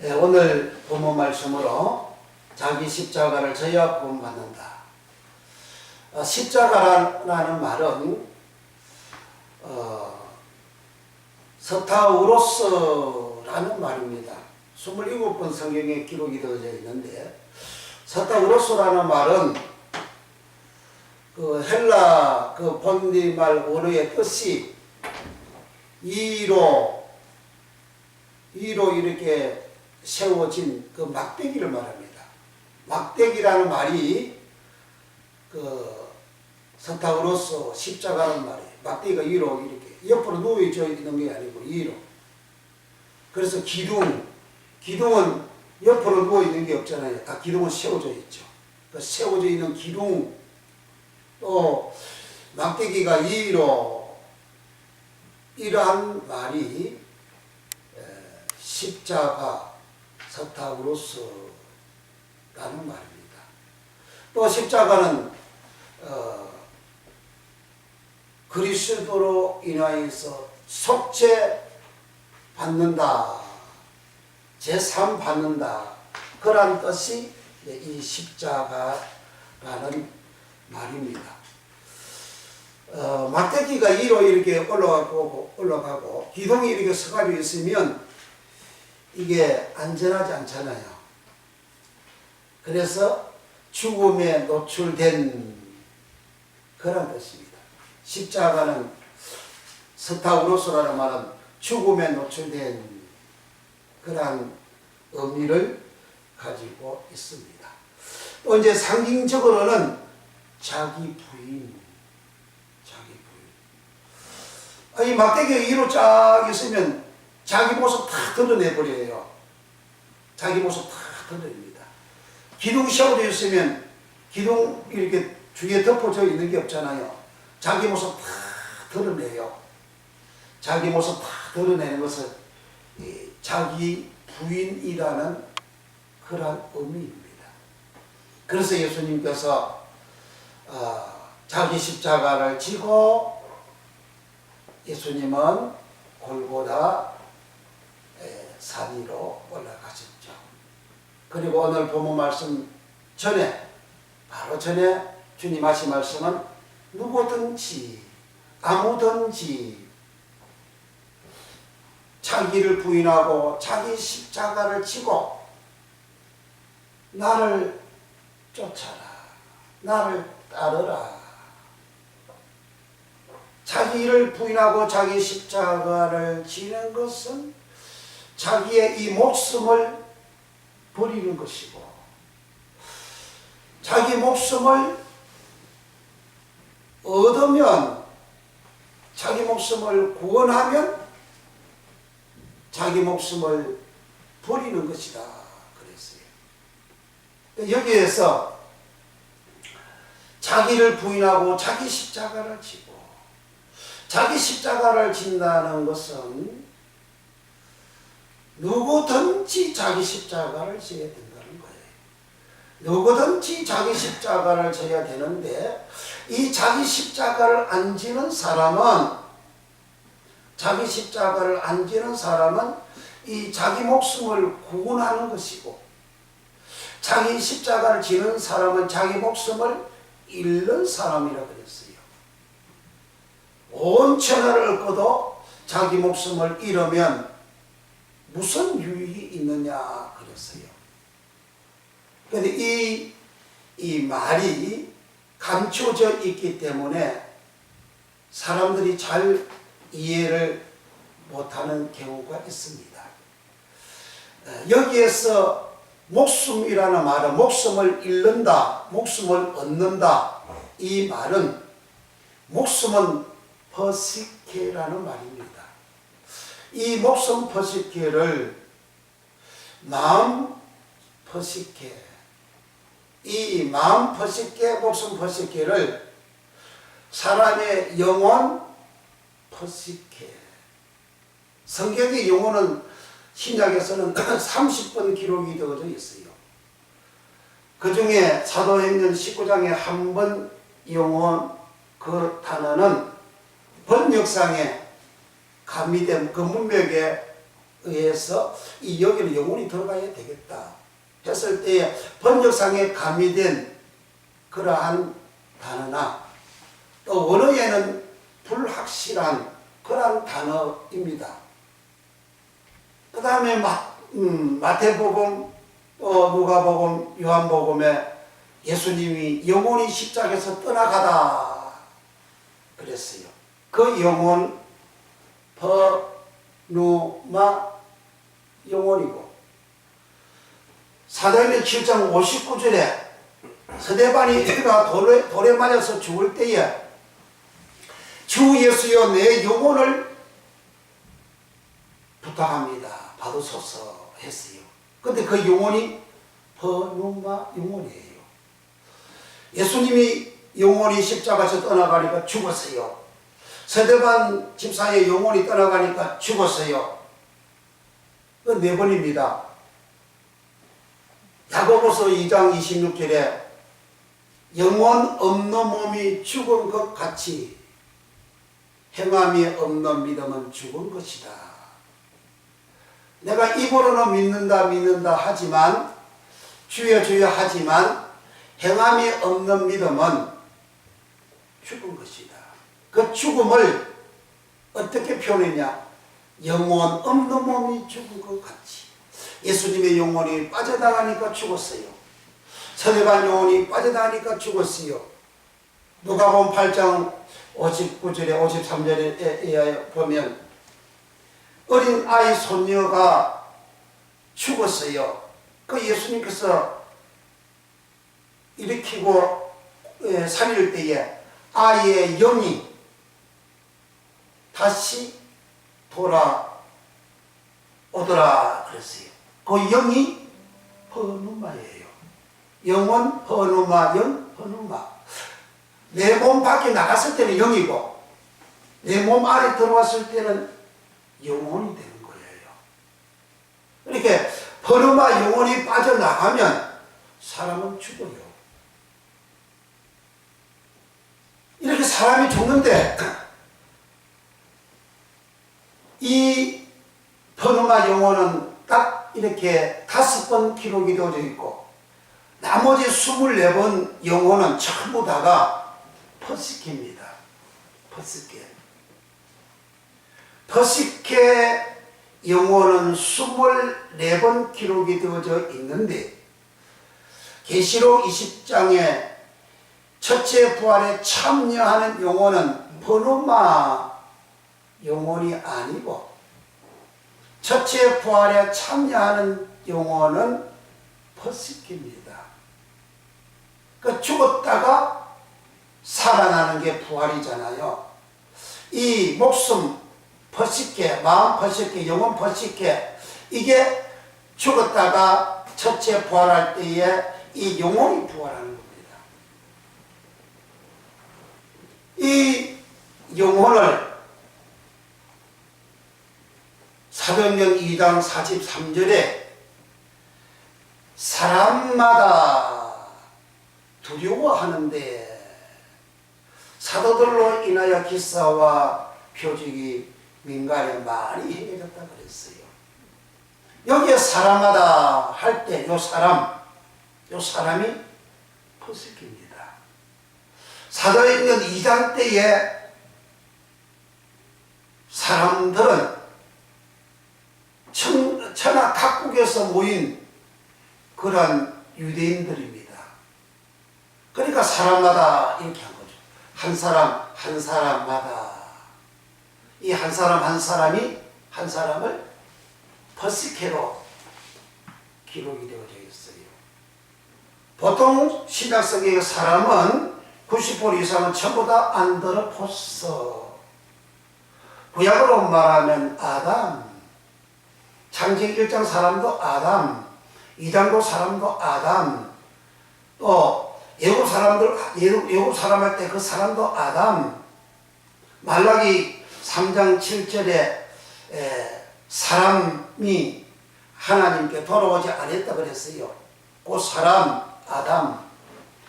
오늘 본문 말씀으로 자기 십자가를 져야 구원받는다. 십자가라는 말은 서타우로스라는 말입니다. 27번 성경에 기록이 되어져 있는데, 서타우로스라는 말은 그 헬라 그 본디말 원어의 뜻이 이로 이렇게 세워진 그 막대기를 말합니다. 막대기라는 말이 그 서타우로스 십자가라는 말이 막대기가 위로 이렇게 옆으로 누워져 있는 게 아니고 위로. 그래서 기둥은 옆으로 누워 있는 게 없잖아요. 다 기둥은 세워져 있죠. 그 세워져 있는 기둥, 또 막대기가 위로, 이러한 말이 십자가 서타우로스라는 말입니다. 또 십자가는 그리스도로 인하여서 속죄 받는다, 제삼 받는다, 그런 뜻이 이 십자가라는 말입니다. 막대기가 위로 이렇게 올라가고 기둥이 이렇게 서가지고 있으면 이게 안전하지 않잖아요. 그래서 죽음에 노출된 그런 뜻입니다. 십자가는 서타우로스라는 말은 죽음에 노출된 그런 의미를 가지고 있습니다. 또 이제 상징적으로는 자기 부인. 이 막대기가 위로 쫙 있으면 자기 모습 다 드러내버려요. 자기 모습 다 드러냅니다. 기둥 세워져 있으면 기둥 이렇게 주위에 덮어져 있는 게 없잖아요. 자기 모습 다 드러내요. 자기 모습 다 드러내는 것은 자기 부인이라는 그런 의미입니다. 그래서 예수님께서 자기 십자가를 지고 예수님은 골고다 산 위로 올라가셨죠. 그리고 오늘 본문 말씀 전에, 바로 전에 주님 하신 말씀은 누구든지 아무든지 자기를 부인하고 자기 십자가를 지고 나를 쫓아라, 나를 따르라. 자기를 부인하고 자기 십자가를 지는 것은 자기의 이 목숨을 버리는 것이고, 자기 목숨을 얻으면, 자기 목숨을 구원하면 자기 목숨을 버리는 것이다 그랬어요. 여기에서 자기를 부인하고 자기 십자가를 지고, 자기 십자가를 진다는 것은 누구든지 자기 십자가를 져야 된다는 거예요. 누구든지 자기 십자가를 져야 되는데, 이 자기 십자가를 안 지는 사람은, 자기 십자가를 안 지는 사람은 이 자기 목숨을 구원하는 것이고, 자기 십자가를 지는 사람은 자기 목숨을 잃는 사람이라 그랬어요. 온 천하를 얻고도 자기 목숨을 잃으면 무슨 유익이 있느냐 그랬어요. 그런데 이 말이 감춰져 있기 때문에 사람들이 잘 이해를 못하는 경우가 있습니다. 여기에서 목숨이라는 말은 목숨을 잃는다, 목숨을 얻는다, 이 말은 목숨은 퍼시케라는 말입니다. 이 목숨 퍼시케를 마음 퍼시케, 이 마음 퍼시케, 목숨 퍼시케를 사람의 영혼 퍼시케. 성경의 영혼은 신약에서는 30번 기록이 되어져 있어요. 그 중에 사도행전 19장에 한 번 영혼 그 단어는 번역상에 가미된 그 문맥에 의해서 이 여기는 영혼이 들어가야 되겠다 했을 때에 번역상에 가미된 그러한 단어나 또 원어에는 불확실한 그러한 단어입니다. 그 다음에 마태복음, 누가복음, 요한복음에 예수님이 영혼이 십자가에서 떠나가다 그랬어요. 그 영혼 버누마 영혼이고, 사도행전 7장 59절에 스데반이 돌에 맞아서 죽을 때에 주 예수여 내 영혼을 부탁합니다 받으소서 했어요. 근데 그 영혼이 버누마 영혼이에요. 예수님이 영혼이 십자가에서 떠나가니까 죽었어요. 스데반 집사의 영혼이 떠나가니까 죽었어요. 그 네 번입니다. 야고보서 2장 26절에 영혼 없는 몸이 죽은 것 같이 행함이 없는 믿음은 죽은 것이다. 내가 입으로는 믿는다 하지만 주여 주여 하지만 행함이 없는 믿음은 죽은 것이다. 그 죽음을 어떻게 표현했냐? 영혼 없는 몸이 죽은 것 같이. 예수님의 영혼이 빠져나가니까 죽었어요. 스데반 영혼이 빠져나가니까 죽었어요. 누가복음 8장 59절에 53절에 보면 어린 아이 손녀가 죽었어요. 그 예수님께서 일으키고 살릴 때에 아이의 영이 다시 돌아오더라 그랬어요. 그 영이 버누마예요. 영은 버누마, 영 버누마. 내 몸 밖에 나갔을 때는 영이고 내 몸 안에 들어왔을 때는 영혼이 되는 거예요. 이렇게 버누마 영혼이 빠져나가면 사람은 죽어요. 이렇게 사람이 죽는데 이 버누마 영혼은 딱 이렇게 5번 기록이 되어져 있고 나머지 24번 영혼은 전부 다가 퍼시케입니다. 퍼시케 영혼은 24번 기록이 되어져 있는데 계시록 20장에 첫째 부활에 참여하는 영혼은 버누마 영혼이 아니고 첫째 부활에 참여하는 영혼은 퍼시케입니다. 그 죽었다가 살아나는 게 부활이잖아요. 이 목숨 퍼시케, 마음 퍼시케, 영혼 퍼시케, 이게 죽었다가 첫째 부활할 때에 이 영혼이 부활하는 겁니다. 이 영혼을 사도행전 2장 43절에 사람마다 두려워하는데 사도들로 인하여 기사와 표적이 민간에 많이 행해졌다 그랬어요. 여기에 사람마다 할 때 요 사람이 퍼시케입니다. 사도행전 2장 때에 사람들은 천하 각국에서 모인 그런 유대인들입니다. 그러니까 사람마다 이렇게 한 거죠. 한 사람 한 사람마다 이 한 사람 한 사람이 한 사람을 퍼시케로 기록이 되어져 있어요. 보통 신약성경의 사람은 90% 이상은 전부 다 안드로포스, 구약으로 말하면 아담, 창세기 1장 사람도 아담, 2장도 사람도 아담, 또 예굽 사람 할 때 그 사람도 아담, 말라기 3장 7절에 사람이 하나님께 돌아오지 않았다 그랬어요. 그 사람 아담,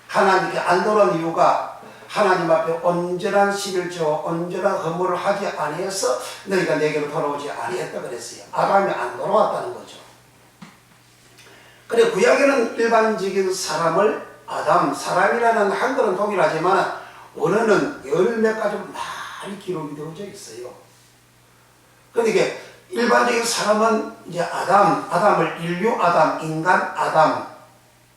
하나님께 안 돌아온 이유가 하나님 앞에 온전한 신을 지어 온전한 허물을 하지 아니해서 너희가 내게로 돌아오지 아니했다 그랬어요. 아담이 안 돌아왔다는 거죠. 그래 구약에는 일반적인 사람을 아담, 사람이라는 한글은 동일하지만 원어는 열 몇 가지 많이 기록이 되어져 있어요. 그러니까 일반적인 사람은 이제 아담을 인류 아담, 인간 아담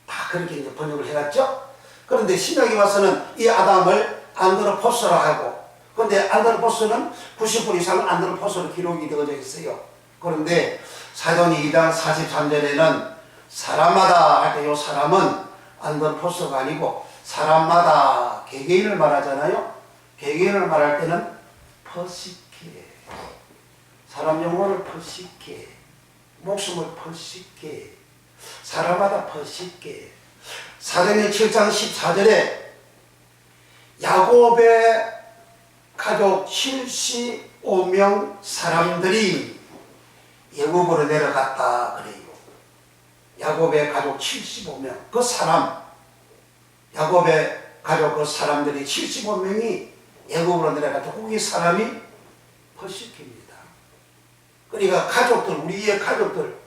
다 그렇게 이제 번역을 해놨죠. 그런데 신약에 와서는 이 아담을 안드로포스라 하고, 그런데 안드로포스는 90% 이상 안드로포스로 기록이 되어져 있어요. 그런데 사도행전 2장 43절에는 사람마다 할 때 이 사람은 안드로포스가 아니고 사람마다 개개인을 말하잖아요. 개개인을 말할 때는 퍼시케, 사람 영혼을 퍼시케, 목숨을 퍼시케, 사람마다 퍼시케. 사도행전 7장 14절에 야곱의 가족 75명 사람들이 애굽으로 내려갔다 그래요. 야곱의 가족 75명 그 사람, 야곱의 가족 그 사람들이 75명이 애굽으로 내려갔다. 거기 사람이 퍼시킵니다. 그러니까 가족들, 우리의 가족들,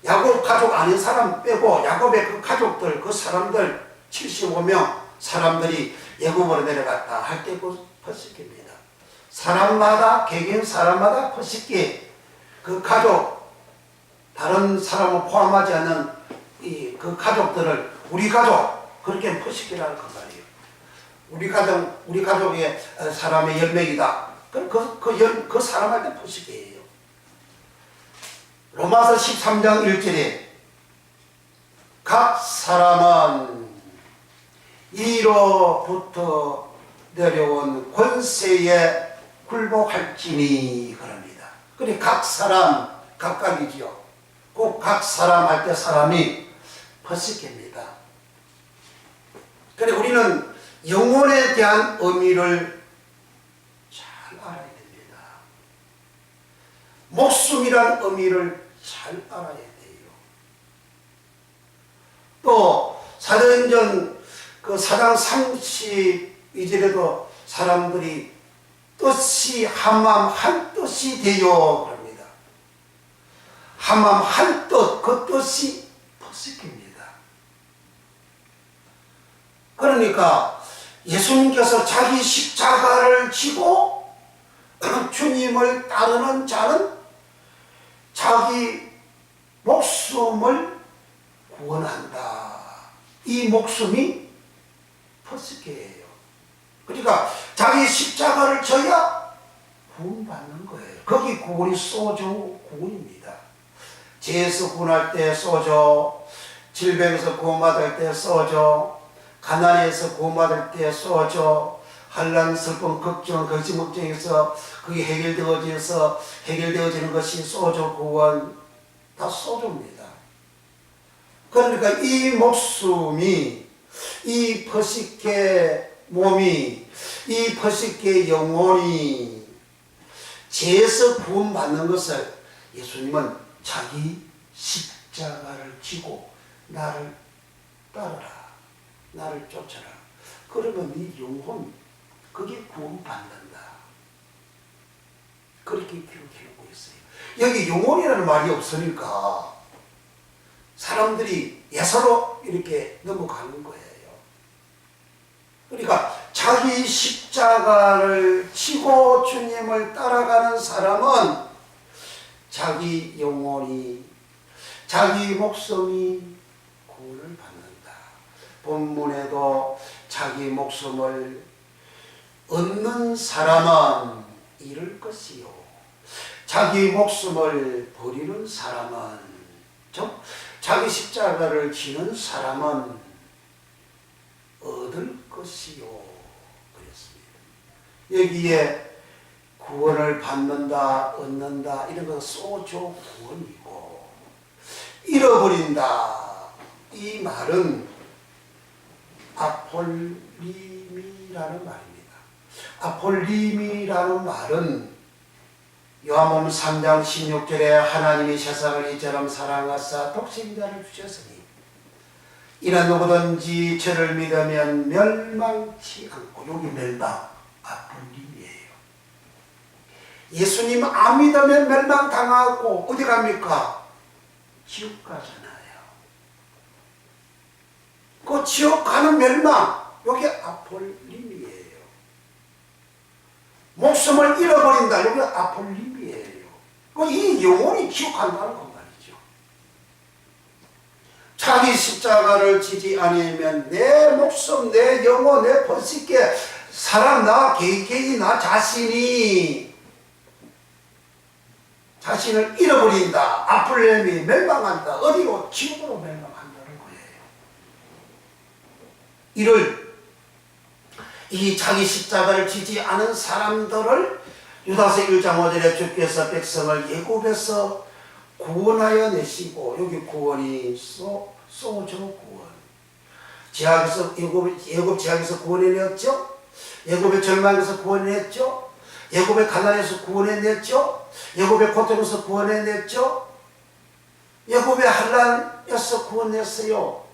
야곱 가족 아닌 사람 빼고 야곱의 그 가족들, 그 사람들 75명 사람들이 애굽으로 내려갔다 할 때 그 퍼시킵니다. 사람마다, 개개인 사람마다 퍼시키, 그 가족, 다른 사람을 포함하지 않는 그 가족들을 우리 가족, 그렇게 퍼시키라는 그 말이에요. 우리 가족의 사람의 10명이다. 그 사람한테 퍼시키예요. 로마서 13장 1절에 각 사람은 이로부터 내려온 권세에 굴복할지니 그럽니다. 그래 각 사람 각각이지요. 꼭 각 사람 할 때 사람이 퍼시킵니다. 그래 우리는 영혼에 대한 의미를 잘 알아야 됩니다. 목숨이란 의미를 잘 알아야 돼요. 또 사도행전 그 4장 32절에도 사람들이 뜻이 한마음 한 뜻이 되어 그럽니다. 한마음 한 뜻, 그 뜻이 퍼시킵니다. 그러니까 예수님께서 자기 십자가를 지고 주님을 따르는 자는 자기 목숨을 구원한다. 이 목숨이 퍼시케예요. 그러니까 자기 십자가를 져야 구원받는 거예요. 거기 구원이 쏘죠 구원입니다. 죄에서 구원할 때 쏘죠, 질병에서 구원받을 때 쏘죠, 가난에서 구원받을 때 쏘죠, 환난, 슬픔, 걱정, 거짓목정에서 그게 해결되어지는 것이 쏘죠 구원, 다 쏘조입니다. 그러니까 이 목숨이, 이 퍼시케 몸이, 이 퍼시케 영혼이 죄에서 구원받는 것을 예수님은 자기 십자가를 지고 나를 따르라, 나를 쫓아라. 그러면 네 영혼, 그게 구원받는다. 그렇게 기록하고 있어요. 여기 영혼이라는 말이 없으니까 사람들이 예사로 이렇게 넘어가는 거예요. 그러니까 자기 십자가를 지고 주님을 따라가는 사람은 자기 영혼이, 자기 목숨이 구원을 받는다. 본문에도 자기 목숨을 얻는 사람은 잃을 것이요, 자기 목숨을 버리는 사람은, 자기 십자가를 지는 사람은 얻을 것이요 그랬습니다. 여기에 구원을 받는다, 얻는다 이런 건 소조 구원이고, 잃어버린다 이 말은 아폴림이라는 말입니다. 아폴림이라는 말은 요한복음 3장 16절에 하나님이 세상을 이처럼 사랑하사 독생자를 주셨으니 이는 누구든지 저를 믿으면 멸망치 않고, 여기 멸망, 아플림이에요. 예수님 안 믿으면 멸망당하고 어디 갑니까? 지옥 가잖아요. 그 지옥 가는 멸망, 여기 아폴림이에요. 목숨을 잃어버린다, 여기 아폴림이에요. 이 영혼이 지옥 간다는 것 말이죠. 자기 십자가를 지지 않으면 내 목숨, 내 영혼, 내 번식계, 사람 나 개개인 나 자신을 잃어버린다. 아플렘이 멸망한다. 어디로? 지옥으로 멸망한다는 거예요. 이 자기 십자가를 지지 않은 사람들을 유다서 1장 5절에 주께서 백성을 애굽에서 구원하여 내시고, 여기 구원이 소조 구원. 애굽 제약에서 구원해냈죠. 애굽의 절망에서 구원해냈죠. 애굽의 가난에서 구원해냈죠. 애굽의 고통에서 구원해냈죠. 애굽의 환난에서 구원했어요.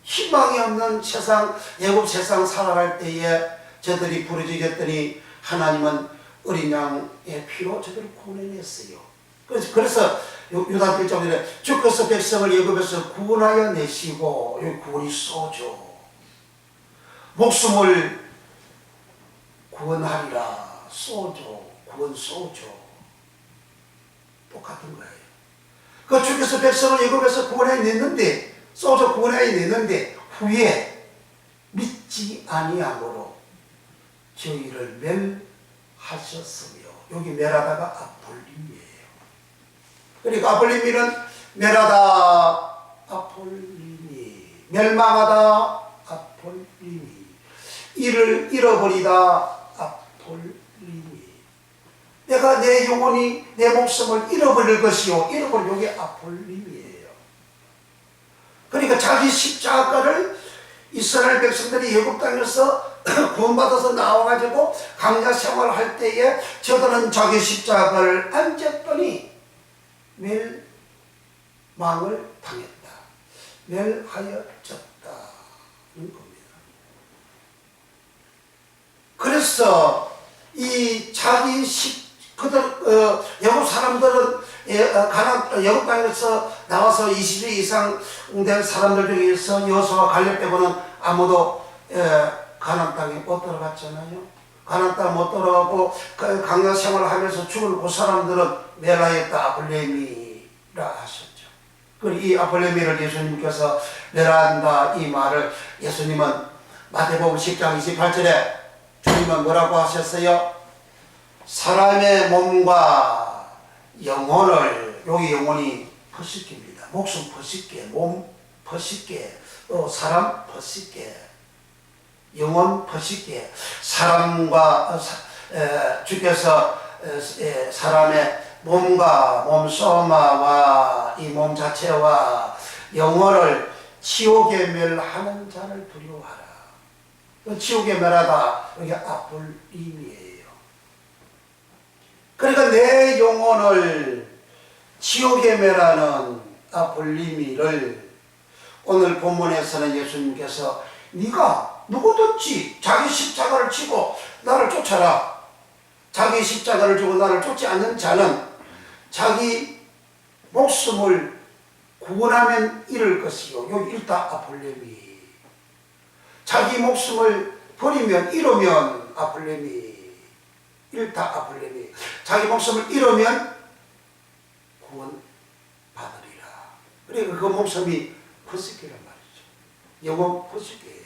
희망이 없는 세상, 애굽 세상 살아갈 때에 저들이 부르짖었더니 하나님은 어린 양의 피로 저들을 구원해냈어요. 그래서 유다 1장에 주께서 백성을 애굽에서 구원하여 내시고, 여기 구원이 소조, 목숨을 구원하리라. 소조, 구원 소조, 똑같은 거예요. 그 주께서 백성을 애굽에서 구원해냈는데, 소조 구원해냈는데 후에 믿지 아니함으로 저희를 멸하셨으며, 여기 멸하다가 아폴림이에요. 그러니까 아폴림이는 멸하다, 아폴림이, 멸망하다, 아폴림이, 이를 잃어버리다, 아폴림이. 내가 내 영혼이, 내 목숨을 잃어버릴 것이요, 잃어버릴, 여기 아폴림이에요. 그러니까 자기 십자가를 이스라엘 백성들이 애굽 땅에서 구원받아서 나와가지고 광야 생활할 때에 저들은 자기 십자가를 안 졌더니 멸망을 당했다. 멸하여졌다는 겁니다. 그래서 이 자기 애굽 사람들은 애굽 땅에서 나와서 20일 이상 된 사람들 중에서 여호수아와 갈렙 빼고는 아무도 가나안 땅에 못 들어갔잖아요. 가나안 땅 못 들어가고 광야 생활을 하면서 죽은 그 사람들은 멸하였다, 아폴레미라 하셨죠. 그리고 이 아폴레미를 예수님께서 멸한다, 이 말을 예수님은 마태복음 10장 28절에 주님은 뭐라고 하셨어요? 사람의 몸과 영혼을, 여기 영혼이 퍼식계입니다. 목숨 퍼식계, 몸 퍼식계, 또 사람 퍼식계, 영혼 퍼식계. 사람과 주께서 사람의 몸과 몸소마와 이 몸 자체와 영혼을 지옥에 멸하는 자를 두려워하라. 지옥에 멸하다, 여기 아폴림이에요. 그러니까 내 영혼을 지옥에 멸하는 아폴리미를 오늘 본문에서는 예수님께서 네가 누구든지 자기 십자가를 지고 나를 쫓아라. 자기 십자가를 지고 나를 쫓지 않는 자는 자기 목숨을 구원하면 잃을 것이요. 여기 일다 아폴레미. 자기 목숨을 버리면 잃으면 아폴레미. 일다 아폴레미. 자기 목숨을 잃으면 구원 받으리라. 그러니까 그 목숨이 퍼스기란 말이죠. 영원 퍼스기예요.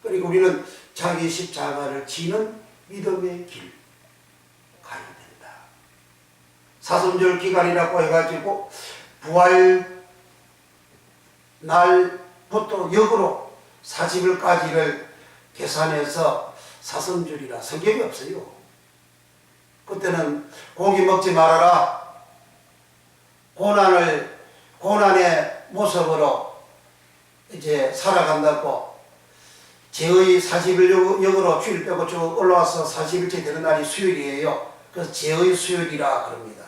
그리고 우리는 자기 십자가를 지는 믿음의 길 가야 된다. 사순절 기간이라고 해가지고 부활 날부터 역으로 40일까지를 계산해서 사순절이라 성경이 없어요. 그때는 고기 먹지 말아라. 고난의 모습으로 이제 살아간다고. 제의 40일 역으로 주일 빼고 쭉 올라와서 40일째 되는 날이 수요일이에요. 그래서 제의 수요일이라 그럽니다.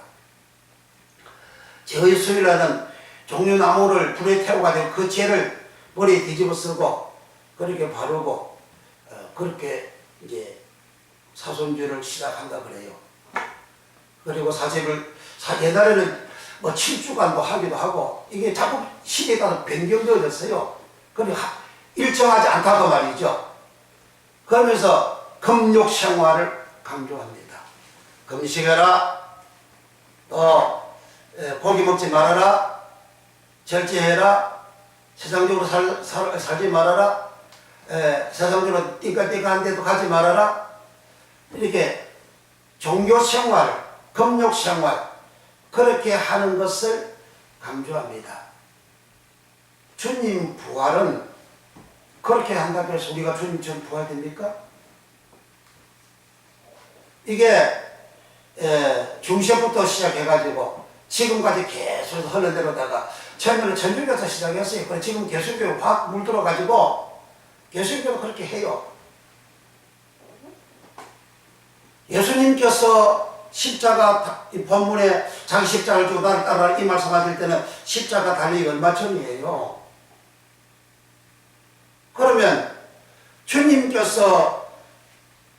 제의 수요일에는 종려나무를 불에 태워가지고 그 죄를 머리에 뒤집어 쓰고 그렇게 바르고 그렇게 이제 사손주를 시작한다 그래요. 그리고 옛날에는 뭐 7주간도 하기도 하고 이게 자꾸 시대에 따라 변경되어졌어요. 그러니 일정하지 않다고 말이죠. 그러면서 금욕 생활을 강조합니다. 금식해라, 또 고기 먹지 말아라, 절제해라, 세상적으로 살지 말아라, 세상적으로 띵까띵까한 데도 가지 말아라. 이렇게 종교 생활, 금욕 생활 그렇게 하는 것을 강조합니다. 주님 부활은 그렇게 한다고 해서 우리가 주님처럼 부활됩니까? 이게 중세부터 시작해가지고 지금까지 계속 흐르는 대로다가 처음에는 천주교에서 시작했어요. 그래 지금 개신교가 확 물들어가지고 개신교도 그렇게 해요. 예수님께서 십자가 이 본문에 자기 십자가를 주고 나를 따라 이 말씀하실 때는 십자가 달리기 얼마 전이에요. 그러면 주님께서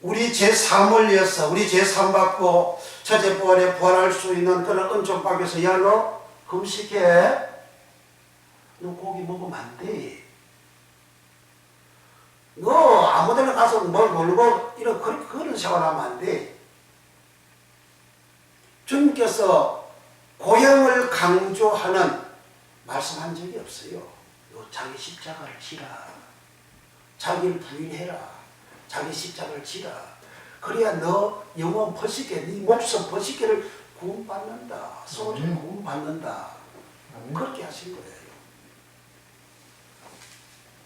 우리 제3을 위해서 우리 제3 받고 첫째 부활에 부활할 수 있는 그런 은총 받기 위해서 야 너 금식해, 너 고기 먹으면 안 돼, 너 아무데나 가서 뭘 놀고 이런 그런 생활하면 안 돼. 주님께서 고향을 강조하는 말씀한 적이 없어요. 너 자기 십자가를 지라, 자기를 부인해라, 자기 십자가를 지라. 그래야 너 영혼 버시게, 네 목숨 버시게를 구원받는다, 소원을 구원받는다. 그렇게 하신 거예요.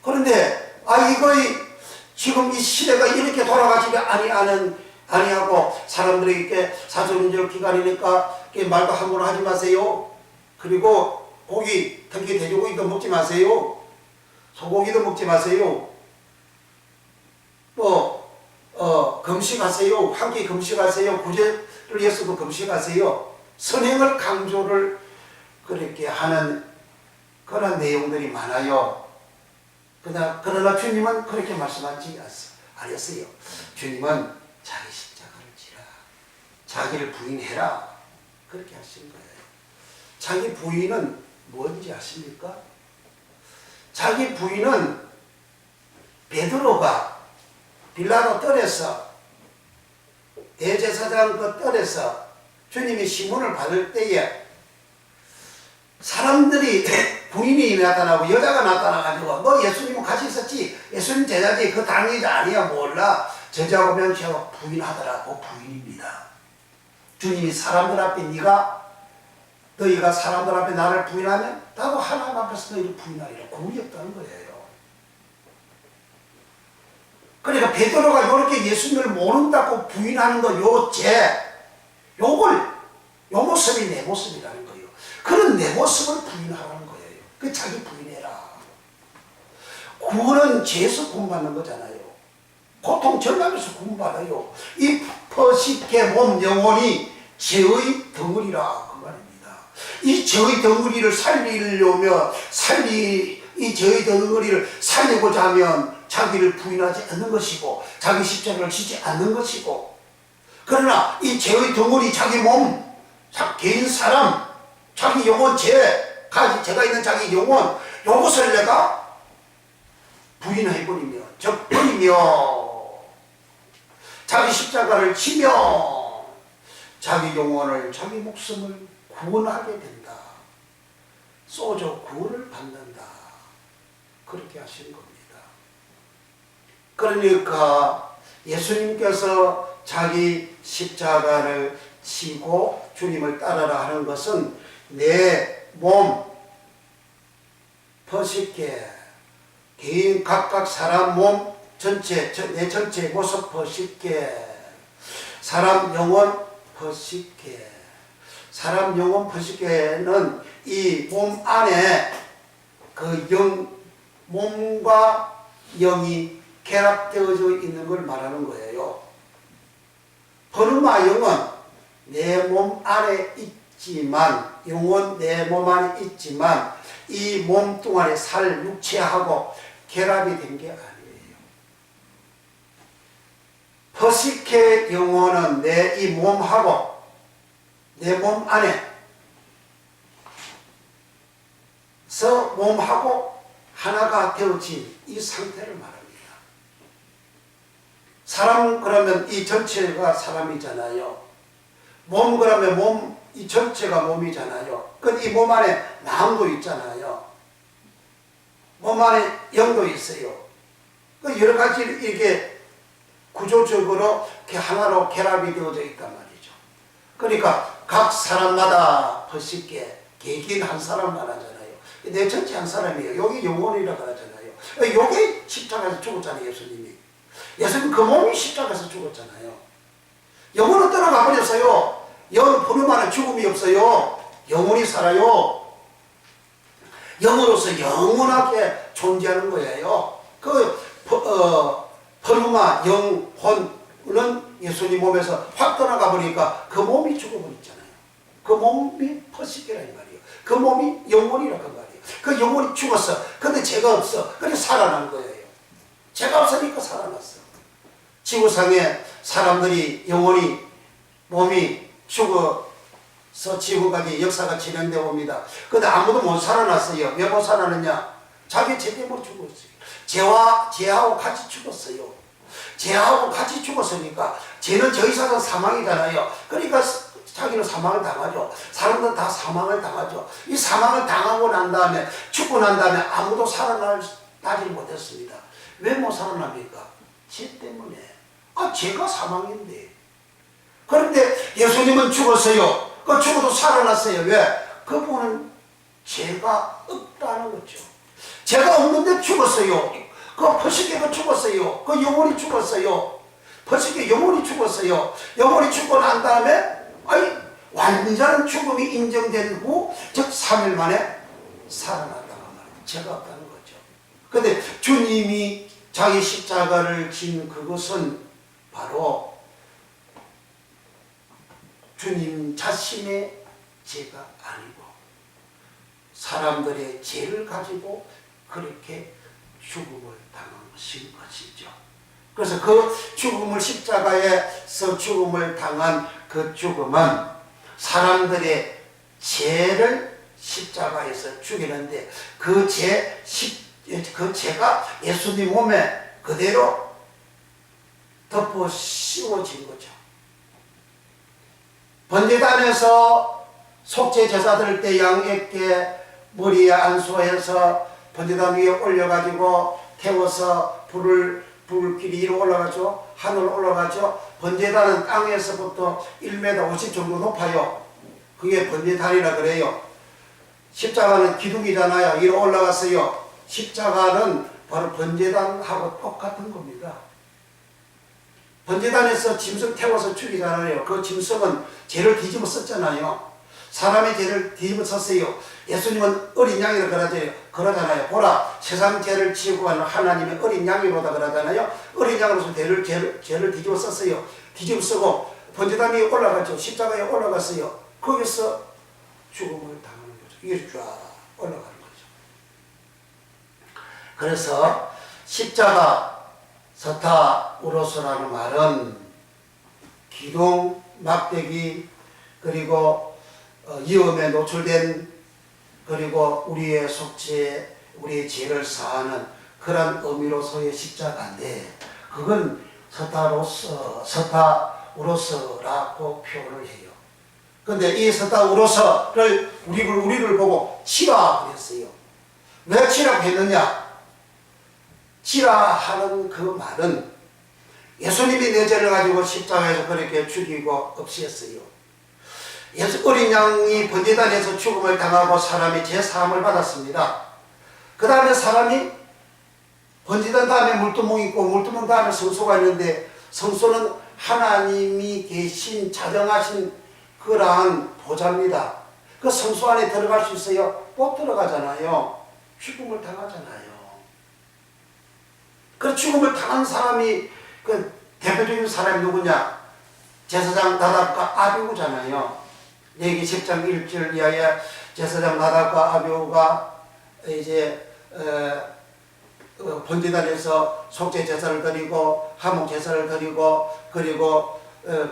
그런데 이거 지금 이 시대가 이렇게 돌아가지 아니하고 사람들이 이렇게 사순절 기간이니까 말도 함부로 하지 마세요. 그리고 고기, 특히 돼지고기도 먹지 마세요. 소고기도 먹지 마세요. 또 금식하세요. 한 끼 금식하세요. 구제를 위해서도 금식하세요. 선행을 강조를 그렇게 하는 그런 내용들이 많아요. 그러나 주님은 그렇게 말씀하지 않았어요. 주님은 자기 십자가를 지라, 자기를 부인해라, 그렇게 하신 거예요. 자기 부인은 뭔지 아십니까? 자기 부인은 베드로가 빌라도 뜰에서 대제사장 그 뜰에서 주님이 시문을 받을 때에 사람들이 부인이 나타나고 여자가 나타나가지고 너 예수님은 같이 있었지? 예수님 제자지? 그 당의자 아니야? 몰라? 제자고 명시하고 부인하더라고. 부인입니다. 주님이 사람들 앞에 너희가 사람들 앞에 나를 부인하면 나도 하나님 앞에서 너희를 부인하리라. 구이었다는 거예요. 그러니까 베드로가 이렇게 예수님을 모른다고 부인하는 거 요 모습이 내 모습이라는 거예요. 그런 내 모습을 부인하라는 거예요. 그 자기 부인해라. 구원은 죄에서 구원받는 거잖아요. 고통 절망에서 구원받아요. 이 퍼식게 몸 영혼이 죄의 덩어리라 그 말입니다. 이 죄의 덩어리를 이 죄의 덩어리를 살리고자 하면 자기를 부인하지 않는 것이고 자기 십자가를 지지 않는 것이고, 그러나 이 죄의 덩어리, 자기 몸, 개인 사람, 자기 영혼, 제가 있는 자기 영혼, 요것을 내가 부인해버리며 적버리며 자기 십자가를 지며 자기 영혼을, 자기 목숨을 구원하게 된다. 쏘져 구원을 받는다. 그렇게 하신 겁니다. 그러니까 예수님께서 자기 십자가를 지고 주님을 따르라 하는 것은 내 몸 퍼식게, 개인 각각 사람 몸 전체, 내 전체 모습 퍼식게, 사람 영혼 퍼식게. 사람 영혼 퍼식게는 이 몸 안에 그 몸과 영이 결합되어져 있는 걸 말하는 거예요. 퍼르마 영은 내 몸 안에 있지만, 영혼 내 몸 안에 있지만 이 몸뚱아리 살 육체하고 결합이 된 게 아니에요. 퍼시케 영혼은 내 이 몸하고 내 몸 안에서 몸하고 하나가 되어진 이 상태를 말합니다. 사람 그러면 이 전체가 사람이잖아요. 몸 그러면 몸, 이 전체가 몸이잖아요. 이 몸 안에 마음도 있잖아요. 몸 안에 영도 있어요. 여러 가지 이렇게 구조적으로 이렇게 하나로 결합이 되어져 있단 말이죠. 그러니까 각 사람마다 퍼시게 개개인 한 사람만 하잖아요. 내 전체 한 사람이에요. 여기 영혼이라고 하잖아요. 여기 십자가에서 죽었잖아요. 예수님이. 예수님 그 몸이 십자가에서 죽었잖아요. 영혼은 떠나가 버렸어요. 영 부름 안에 죽음이 없어요. 영혼이 살아요. 영으로서 영원하게 존재하는 거예요. 퍼루마 영혼은 예수님 몸에서 확 떠나가 버리니까 그 몸이 죽어버렸잖아요. 그 몸이 퍼시기라는 말이에요. 그 몸이 영혼이라고 한 말이에요. 그 영혼이 죽었어. 근데 죄가 없어. 그래서 살아난 거예요. 죄가 없으니까 살아났어. 지구상에 사람들이 영혼이 몸이 죽어서 지구까지 역사가 진행되어 옵니다. 근데 아무도 못 살아났어요. 왜 못 살아났냐? 자기 죄 때문에 죽었어요. 죄하고 같이 죽었어요. 죄하고 같이 죽었으니까 죄는 저 이상은 사망이잖아요. 그러니까 자기는 사망을 당하죠. 사람들은 다 사망을 당하죠. 이 사망을 당하고 난 다음에 죽고 난 다음에 아무도 살아나지 못했습니다. 왜 못 살아납니까? 죄 때문에. 죄가 사망인데. 그런데 예수님은 죽었어요. 죽어도 살아났어요. 왜? 그분은 죄가 없다는 거죠. 죄가 없는데 죽었어요. 퍼시케가 죽었어요. 영혼이 죽었어요. 퍼시케 영혼이 죽었어요. 영혼이 죽고 난 다음에 완전한 죽음이 인정된 후, 즉 3일 만에 살아났다고 말해요. 죄가 없다는 거죠. 그런데 주님이 자기 십자가를 진 그것은 바로 주님 자신의 죄가 아니고 사람들의 죄를 가지고 그렇게 죽음을 당한 것이죠. 그래서 그 죽음을 십자가에서 죽음을 당한 그 죽음은 사람들의 죄를 십자가에서 죽이는데 그 죄가 예수님 몸에 그대로 덮어 씌워진 거죠. 번제단에서 속죄 제사 드릴 때 양에게 머리에 안수해서 번제단 위에 올려가지고 태워서 불길이 위로 올라가죠. 하늘로 올라가죠. 번제단은 땅에서부터 1m 50 정도 높아요. 그게 번제단이라 그래요. 십자가는 기둥이잖아요. 위로 올라갔어요. 십자가는 바로 번제단하고 똑같은 겁니다. 번제단에서 짐승 태워서 죽이잖아요. 그 짐승은 죄를 뒤집어 썼잖아요. 사람의 죄를 뒤집어 썼어요. 예수님은 어린 양이라 그러잖아요. 보라, 세상 죄를 지고 가는 하나님의 어린 양이로다 그러잖아요. 어린 양으로서 죄를 뒤집어 썼어요. 뒤집어 쓰고 번제단 위에 올라갔죠. 십자가에 올라갔어요. 거기서 죽음을 당하는 거죠. 이게 쫙 올라가는 거죠. 그래서 십자가 서타우로스라는 말은 기둥, 막대기, 그리고 위험에 노출된, 그리고 우리의 속죄, 우리의 죄를 사하는 그런 의미로서의 십자가인데, 그건 서타우로스라고 표현을 해요. 근데 이 서타우로스를 우리를 보고 치라 그랬어요. 왜 치라고 했느냐? 치라 하는 그 말은 예수님이 내 죄를 가지고 십자가에서 그렇게 죽이고 없애었어요. 어린 양이 번제단에서 죽음을 당하고 사람이 죄 사함을 받았습니다. 그 다음에 사람이 번제단 다음에 물두멍이 있고 물두멍 다음에 성소가 있는데 성소는 하나님이 계신 자정하신 그러한 보좌입니다. 그 성소 안에 들어갈 수 있어요? 못 들어가잖아요. 죽음을 당하잖아요. 그 죽음을 당한 사람이 그 대표적인 사람이 누구냐? 제사장 나답과 아비후잖아요. 레위기 10장 1절 이하에 제사장 나답과 아비후가 이제 번제단에서 속죄 제사를 드리고 화목 제사를 드리고 그리고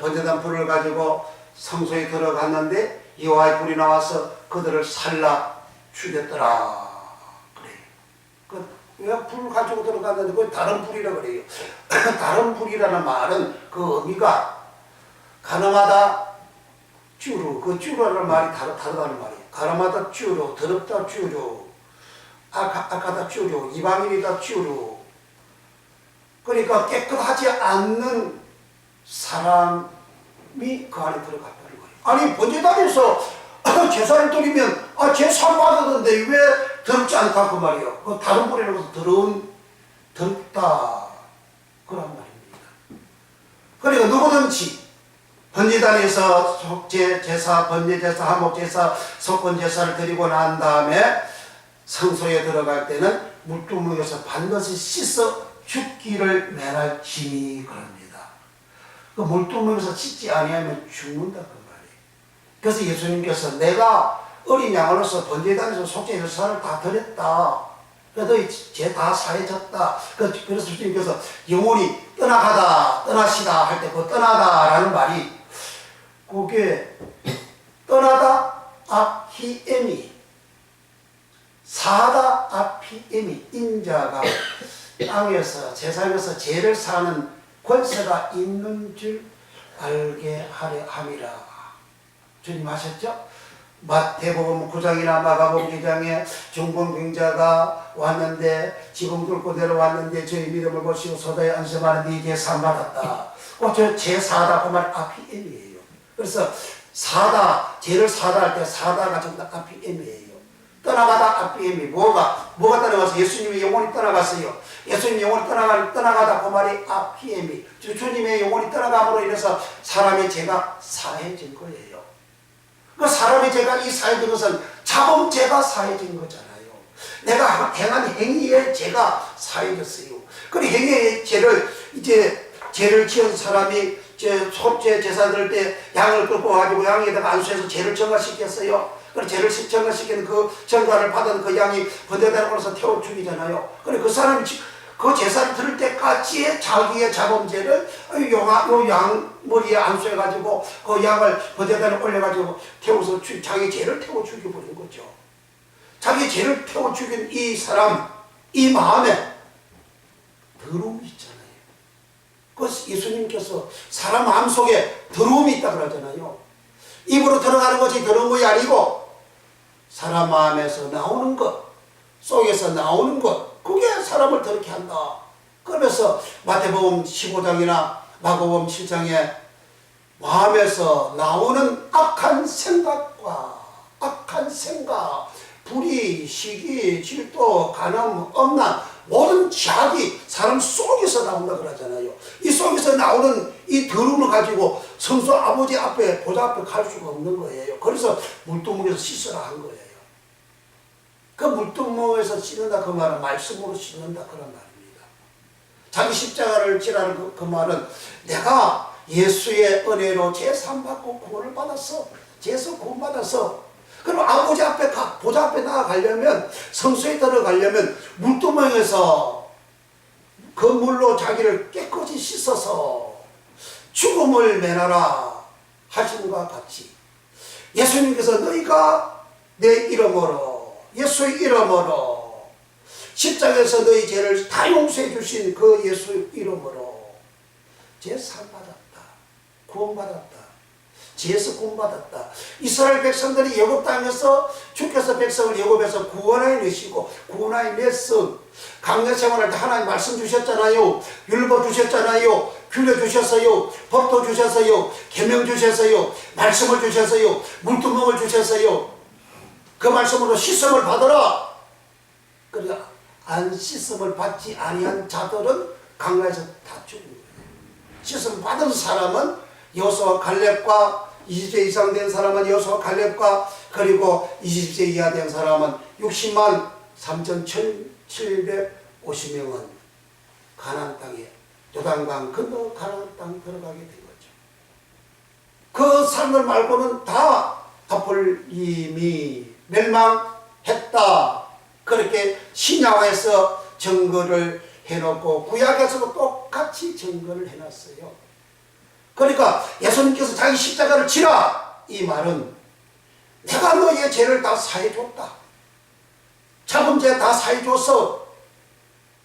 번제단 불을 가지고 성소에 들어갔는데 여호와의 불이 나와서 그들을 살라 죽였더라 그래요. 왜 불 가지고 들어갔는데 그 다른 불이라 그래요. 다른 불이라는 말은 그 의미가 가늠하다 쭈루, 그 쭈루라는 말이 다르다는 말이에요. 가늠하다 쭈루, 더럽다 쭈루, 악하다 쭈루, 이방인이다 쭈루. 그러니까 깨끗하지 않는 사람이 그 안에 들어갔다는 거예요. 아니 번제단에서 제사를 드리면 제사 받았는데 왜 더럽지 않다 그 말이에요. 그 다른 불이라고 해서 더럽다 그런 말입니다. 그러니까 누구든지 번제단에서 속죄 제사, 번제 제사, 화목 제사, 속건 제사를 드리고 난 다음에 성소에 들어갈 때는 물두멍에서 반드시 씻어 죽기를 면할 짐이 그럽니다. 그 물두멍에서 씻지 아니하면 죽는다 그 말이에요. 그래서 예수님께서 내가 어린 양으로서 번제단에서 속죄 제사를 다 드렸다. 그래도 죄 다 사해졌다. 그래서 주님께서 영혼이 떠나시다 할 때 그 떠나다라는 말이 그게 떠나다 아피에미 사다 아피에미 인자가 땅에서 세상에서 죄를 사는 권세가 있는 줄 알게 하려 함이라. 주님 하셨죠? 마태복음 9장이나 마가복음 2장에 중봉병자가 왔는데 지붕 뚫고 내려왔는데 저희 믿음을 보시고 소도에 안수하는 네 죄 사함받았다. 저 죄 사다 그 말 아피엠이에요. 그래서 사다 죄를 사다 할 때 사다가 전부 다 아피엠이에요. 떠나가다 아피엠이 뭐가 떠나가서 예수님의 영혼이 떠나갔어요. 예수님 영혼이 떠나가다 그 말이 아피엠이 주님의 영혼이 떠나감으로 인해서 사람의 죄가 사해진 거예요. 그 사람의 죄가 이 사해진 것은 자범죄가 사해진 거잖아요. 내가 행한 행위의 죄가 사해졌어요. 그 행위의 죄를 이제 죄를 지은 사람이 속죄 제사 드릴 때 양을 끌고 가지고 양에다가 안수해서 죄를 정화시켰어요. 그 죄를 정화시키는 그 정화를 받은 그 양이 번제단에 올라서 태워 죽이잖아요. 그래 그 사람이 그 제사를 드릴 때까지의 자기의 자범죄를 요 양 머리에 안수해가지고 그 양을 번제단에 올려가지고 태워서 자기 죄를 태워 죽여버린 거죠. 자기 죄를 태워 죽인 이 사람, 이 마음에 더러움이 있잖아요. 그 예수님께서 사람 마음속에 더러움이 있다 그러잖아요. 입으로 들어가는 것이 더러운 것이 아니고 사람 마음에서 나오는 것, 속에서 나오는 것, 그게 사람을 더럽게 한다. 그러면서 마태복음 15장이나 마가복음 7장에 마음에서 나오는 악한 생각과 악한 생각, 불의, 시기, 질투, 간음, 엄란, 모든 죄악이 사람 속에서 나온다 그러잖아요. 이 속에서 나오는 이 더러움을 가지고 성소 아버지 앞에 보좌 앞에 갈 수가 없는 거예요. 그래서 물두멍에서 씻으라 한 거예요. 그 물두멍에서 씻는다 그 말은 말씀으로 씻는다 그런 말입니다. 자기 십자가를 지라는 그 말은 내가 예수의 은혜로 죄사함 받고 구원을 받았어. 죄에서 구원받았어. 그럼 아버지 앞에 보좌 앞에 나아가려면 성소에 들어가려면 물두멍에서 그 물로 자기를 깨끗이 씻어서 죽음을 면하라 하신 것 같이 예수님께서 너희가 내 이름으로 예수의 이름으로 십자가에서 너희 죄를 다 용서해 주신 그 예수 이름으로 죄 사함 받았다. 구원받았다. 죄에서 구원받았다. 이스라엘 백성들이 애굽 땅에서 주께서 백성을 애굽에서 구원하여 내시고 구원하여 냈음. 강력 생활할 때 하나님 말씀 주셨잖아요. 율법 주셨잖아요. 규례 주셨어요. 법도 주셨어요. 계명 주셨어요. 말씀을 주셨어요. 물두멍을 주셨어요. 그 말씀으로 씻음을 받아라. 그러니까 안 씻음을 받지 아니한 자들은 강가에서 다 죽은 거예요. 씻음 받은 사람은 여호수아 갈렙과 20세 이상 된 사람은 여호수아 갈렙과 그리고 20세 이하 된 사람은 60만 3,750명은 가나안 땅에 요단강 건너 가나안 땅 들어가게 된 거죠. 그 사람들 말고는 다 앞을 이미 멸망했다. 그 그렇게 신약에서 증거를 해놓고 구약에서도 똑같이 증거를 해놨어요. 그러니까 예수님께서 자기 십자가를 지라, 이 말은 내가 너희의 죄를 다 사해줬다. 자범죄 다 사해줬어.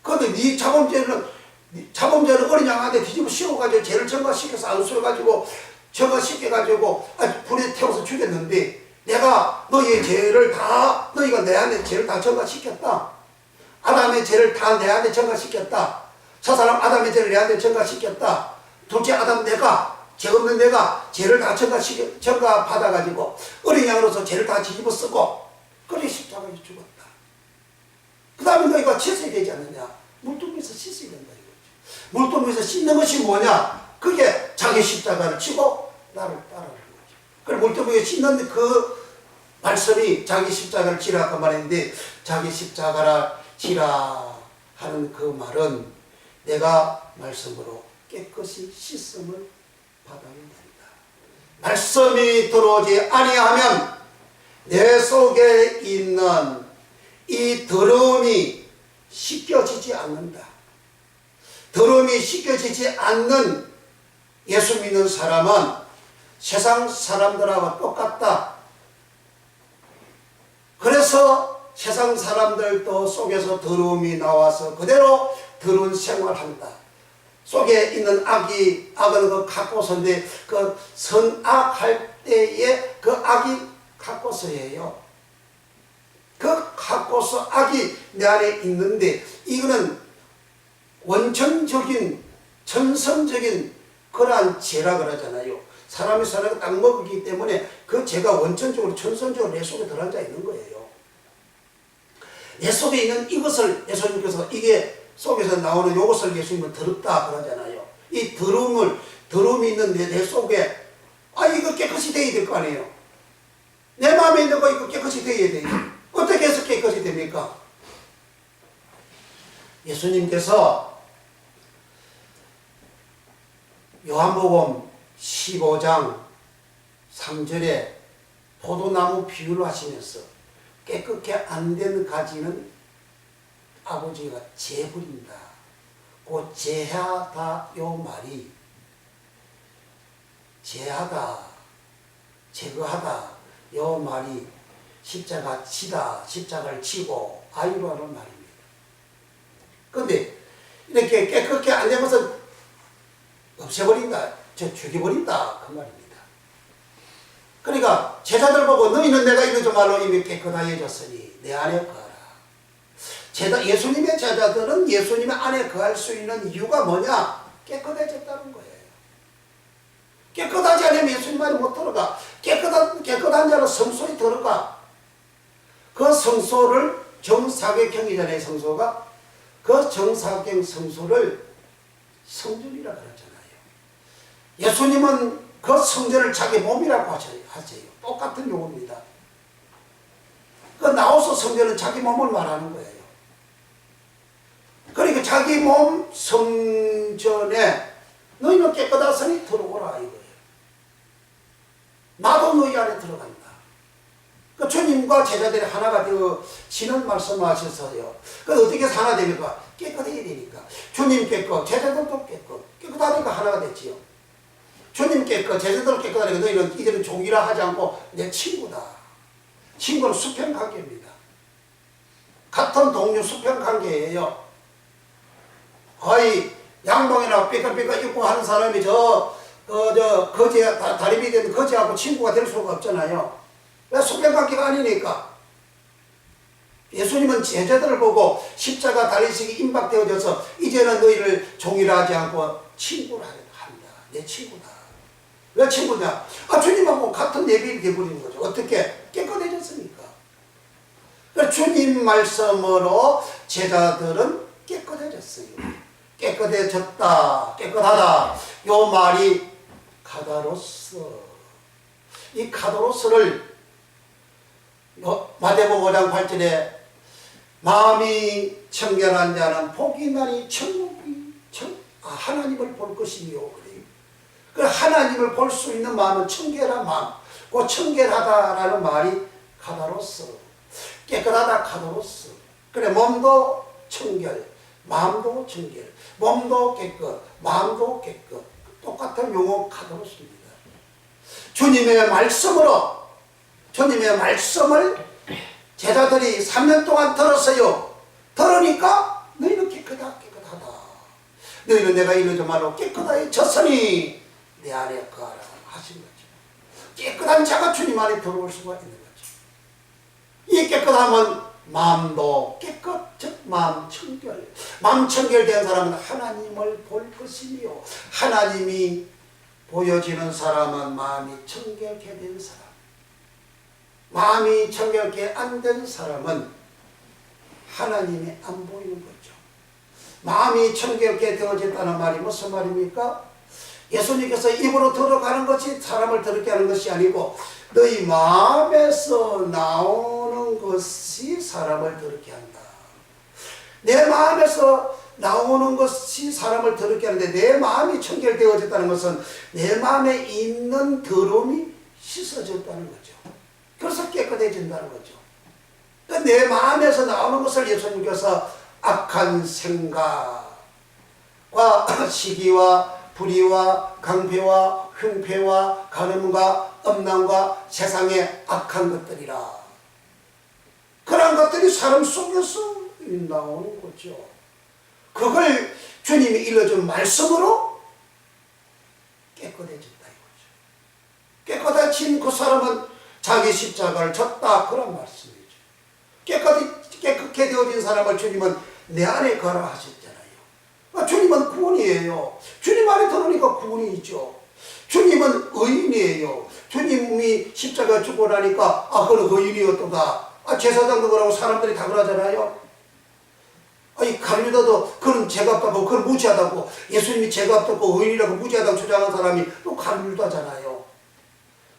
그런데 네 자범죄는 어린 양한테 뒤집어 씌워가지고 죄를 전가시켜서 안수해가지고 전가시켜가지고 불에 태워서 죽였는데, 내가 너희의 죄를 다, 너희가 내 안에 죄를 다 전가시켰다. 아담의 죄를 다 내 안에 전가시켰다. 저 사람 아담의 죄를 내 안에 전가시켰다. 둘째 아담 내가, 죄 없는 내가 죄를 다 전가받아가지고 어린 양으로서 죄를 다 뒤집어 쓰고, 그래 십자가에 죽었다. 그 다음에 너희가 씻어야 되지 않느냐? 물동에서 씻어야 된다 이거죠. 물동에서 씻는 것이 뭐냐? 그게 자기 십자가를 지고 나를 따르는 거죠. 그래 물동에서 씻는 그 말씀이 자기 십자가를 지라 그 말인데, 자기 십자가를 지라 하는 그 말은 내가 말씀으로 깨끗이 씻음을 받아야 된다. 말씀이 들어오지 아니하면 내 속에 있는 이 더러움이 씻겨지지 않는다. 더러움이 씻겨지지 않는 예수 믿는 사람은 세상 사람들하고 똑같다. 그래서 세상 사람들도 속에서 더러움이 나와서 그대로 더러운 생활한다. 속에 있는 악은 그 갖고서인데, 그 선악할 때에 그 악이 갖고서예요. 그 갖고서 악이 내 안에 있는데, 이거는 원천적인 천성적인 그러한 죄라 그러잖아요. 사람이 살아가 딱 먹기 때문에 그 죄가 원천적으로 천성적으로 내 속에 들어앉아 있는 거예요. 내 속에 있는 이것을 예수님께서, 이게 속에서 나오는 이것을 예수님은 더럽다 그러잖아요. 이 더러움이 있는 내 속에, 이거 깨끗이 되어야 될 거 아니에요. 내 마음에 있는 거 이거 깨끗이 되어야 돼요. 어떻게 해서 깨끗이 됩니까? 예수님께서 요한복음 15장 3절에 포도나무 비유를 하시면서 깨끗게 안 된 가지는 아버지가 재버린다. 그 재하다 요 말이, 재하다, 제거하다 요 말이 십자가 치다, 십자가를 치고 아이로 하는 말입니다. 그런데 이렇게 깨끗게 안 된 것은 없애버린다, 죽여버린다 그 말입니다. 그러니까 제자들 보고 너희는 내가 이러지 말로 이미 깨끗하여졌으니 내 안에 거하라. 예수님의 제자들은 예수님의 안에 거할 수 있는 이유가 뭐냐? 깨끗해졌다는 거예요. 깨끗하지 않으면 예수님 안에 못 들어가. 깨끗한 자는 성소에 들어가. 그 성소를 정사각형이잖아요. 성소가. 그 정사각형 성소를 성전이라 그러잖아요. 예수님은 그 성전을 자기 몸이라고 하세요. 똑같은 용어입니다. 그 나오서 성전은 자기 몸을 말하는 거예요. 그러니까 자기 몸 성전에 너희는 깨끗하으니 들어오라 이거예요. 나도 너희 안에 들어간다. 그 주님과 제자들이 하나가 되어지는 말씀하셔서요. 그 어떻게 해서 하나 됩니까? 깨끗해야 되니까. 주님 깨끗, 제자들도 깨끗하니까 하나가 됐지요. 주님 깨끗, 제자들 깨끗하니까 너희는 이제는 종이라 하지 않고 내 친구다. 친구는 수평관계입니다. 같은 동료 수평관계예요. 양봉이나 삐까삐까 입고 하는 사람이 거지, 다리 밑에 있는 거지하고 친구가 될 수가 없잖아요. 왜? 수평관계가 아니니까. 예수님은 제자들을 보고 십자가 달리시기 임박되어져서 이제는 너희를 종이라 하지 않고 친구라 한다. 내 친구다. 왜 친구냐? 주님하고 같은 예비를 되어버리는 거죠. 어떻게? 깨끗해졌으니까. 주님 말씀으로 제자들은 깨끗해졌어요. 깨끗해졌다, 깨끗하다. 요 말이 카다로스. 이 카다로스를 마태복음 5장 8절에 마음이 청결한 자는 복이 나니 하나님을 볼 것이며 그래요. 그 하나님을 볼 수 있는 마음은 청결한 마음. 그 청결하다라는 말이 카다로스. 깨끗하다 카다로스. 그래, 몸도 청결, 마음도 청결, 몸도 깨끗, 마음도 깨끗. 똑같은 용어 가지고 있습니다. 주님의 말씀으로, 주님의 말씀을 제자들이 3년 동안 들었어요. 들으니까 너희는 깨끗하다. 너희는 내가 이러지 말고 깨끗하여졌으니 내 안에 거하라 하신 거죠. 깨끗한 자가 주님 안에 들어올 수가 있는 거죠. 이 깨끗함은 마음도 깨끗, 즉 마음 청결. 마음 청결된 사람은 하나님을 볼 것이며, 하나님이 보여지는 사람은 마음이 청결케 된 사람. 마음이 청결케 안 된 사람은 하나님이 안 보이는 거죠. 마음이 청결케 되어졌다는 말이 무슨 말입니까? 예수님께서 입으로 들어가는 것이 사람을 더럽게 하는 것이 아니고 너희 마음에서 나오는 것이 사람을 더럽게 한다. 내 마음에서 나오는 것이 사람을 더럽게 하는데, 내 마음이 청결되어졌다는 것은 내 마음에 있는 더러움이 씻어졌다는 거죠. 그래서 깨끗해진다는 거죠. 내 마음에서 나오는 것을 예수님께서 악한 생각과 시기와 불의와 강패와 흉패와 간음과 음란과 세상의 악한 것들이라. 그런 것들이 사람 속에서 나오는 거죠. 그걸 주님이 일러준 말씀으로 깨끗해진다 이거죠. 깨끗해진 그 사람은 자기 십자가를 졌다, 그런 말씀이죠. 깨끗하게 되어진 사람을 주님은 내 안에 거하라 하셨잖아요. 주님은 구원이에요. 주님 안에 들어오니까 구원이 있죠. 주님은 의인이에요. 주님이 십자가 죽고 나니까 그는 의인이었도다. 제사장도 그러고 사람들이 다 그러잖아요. 가룟유다도 그는 죄가 없다고, 그는 무지하다고, 예수님이 죄가 없다고 의인이라고 무지하다고 주장한 사람이 또 가룟유다잖아요.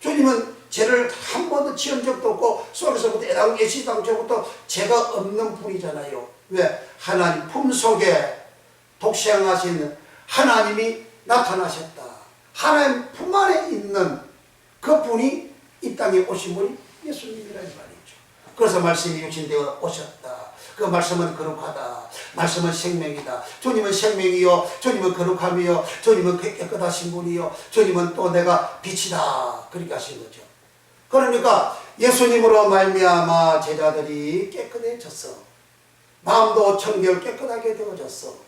주님은 죄를 한 번도 지은 적도 없고 속에서부터 애당 예시당초부터 죄가 없는 분이잖아요. 왜? 하나님 품속에 독생하신 하나님이 나타나셨다. 하나님 품 안에 있는 그 분이 이 땅에 오신 분이 예수님이라는 말이죠. 그래서 말씀이 육신되어 오셨다. 그 말씀은 거룩하다. 말씀은 생명이다. 주님은 생명이요, 주님은 거룩함이요, 주님은 깨끗하신 분이요, 주님은 또 내가 빛이다. 그렇게 하신 거죠. 그러니까 예수님으로 말미암아 제자들이 깨끗해졌어. 마음도 청결 깨끗하게 되어졌어.